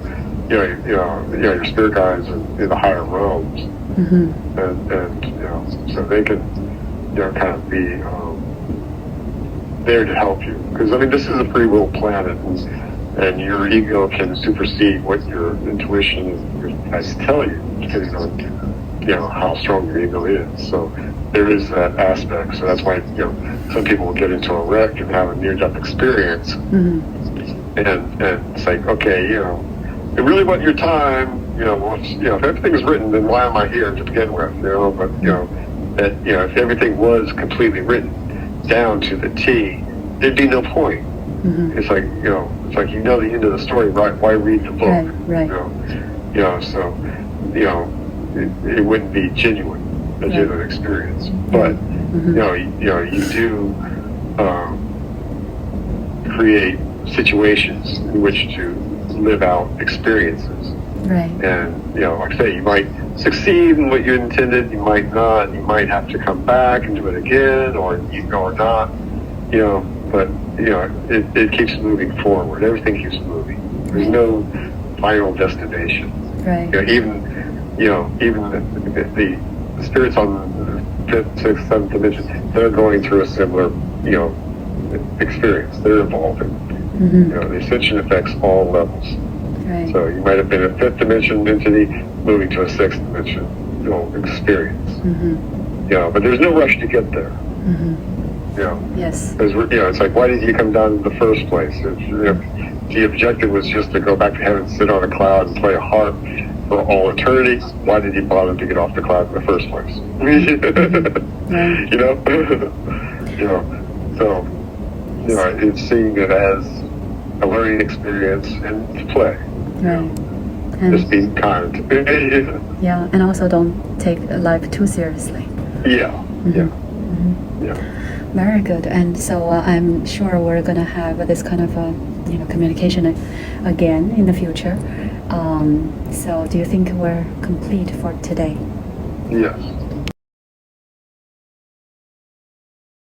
your spirit guides in the higher realms, and so they can, kind of be there to help you. Because this is a free will planet, and your ego can supersede what your intuition and your guides tell you, depending on, how strong your ego is. So there is that aspect. So that's why some people will get into a wreck and have a near-death experience. And it's like, okay, it really wasn't your time, if everything's written, then why am I here to begin with, but, if everything was completely written down to the T, there'd be no point. It's like, the end of the story, right? Why read the book? Right. So, it wouldn't be genuine, a genuine experience. But, you do create situations in which to live out experiences. Right. And, like I say, you might succeed in what you intended, you might not, you might have to come back and do it again, or not, but, it keeps moving forward. Everything keeps moving. There's no final destination. Right. Even the spirits on the 5th, 6th, 7th dimension, they're going through a similar, experience. They're evolving. The ascension affects all levels. Right. So you might have been a 5th dimension entity moving to a 6th dimension, experience. But there's no rush to get there. Yes. Because, it's like, why did you come down in the first place? If the objective was just to go back to heaven, sit on a cloud, and play a harp for all eternity, why did you bother to get off the cloud in the first place? So, it's seeing it as a learning experience and play. Right. And Just being kind. yeah, and also don't take life too seriously. Yeah. Mm-hmm. Yeah. Mm-hmm. Yeah. Very good. And so I'm sure we're going to have this kind of communication again in the future. So do you think we're complete for today? Yes.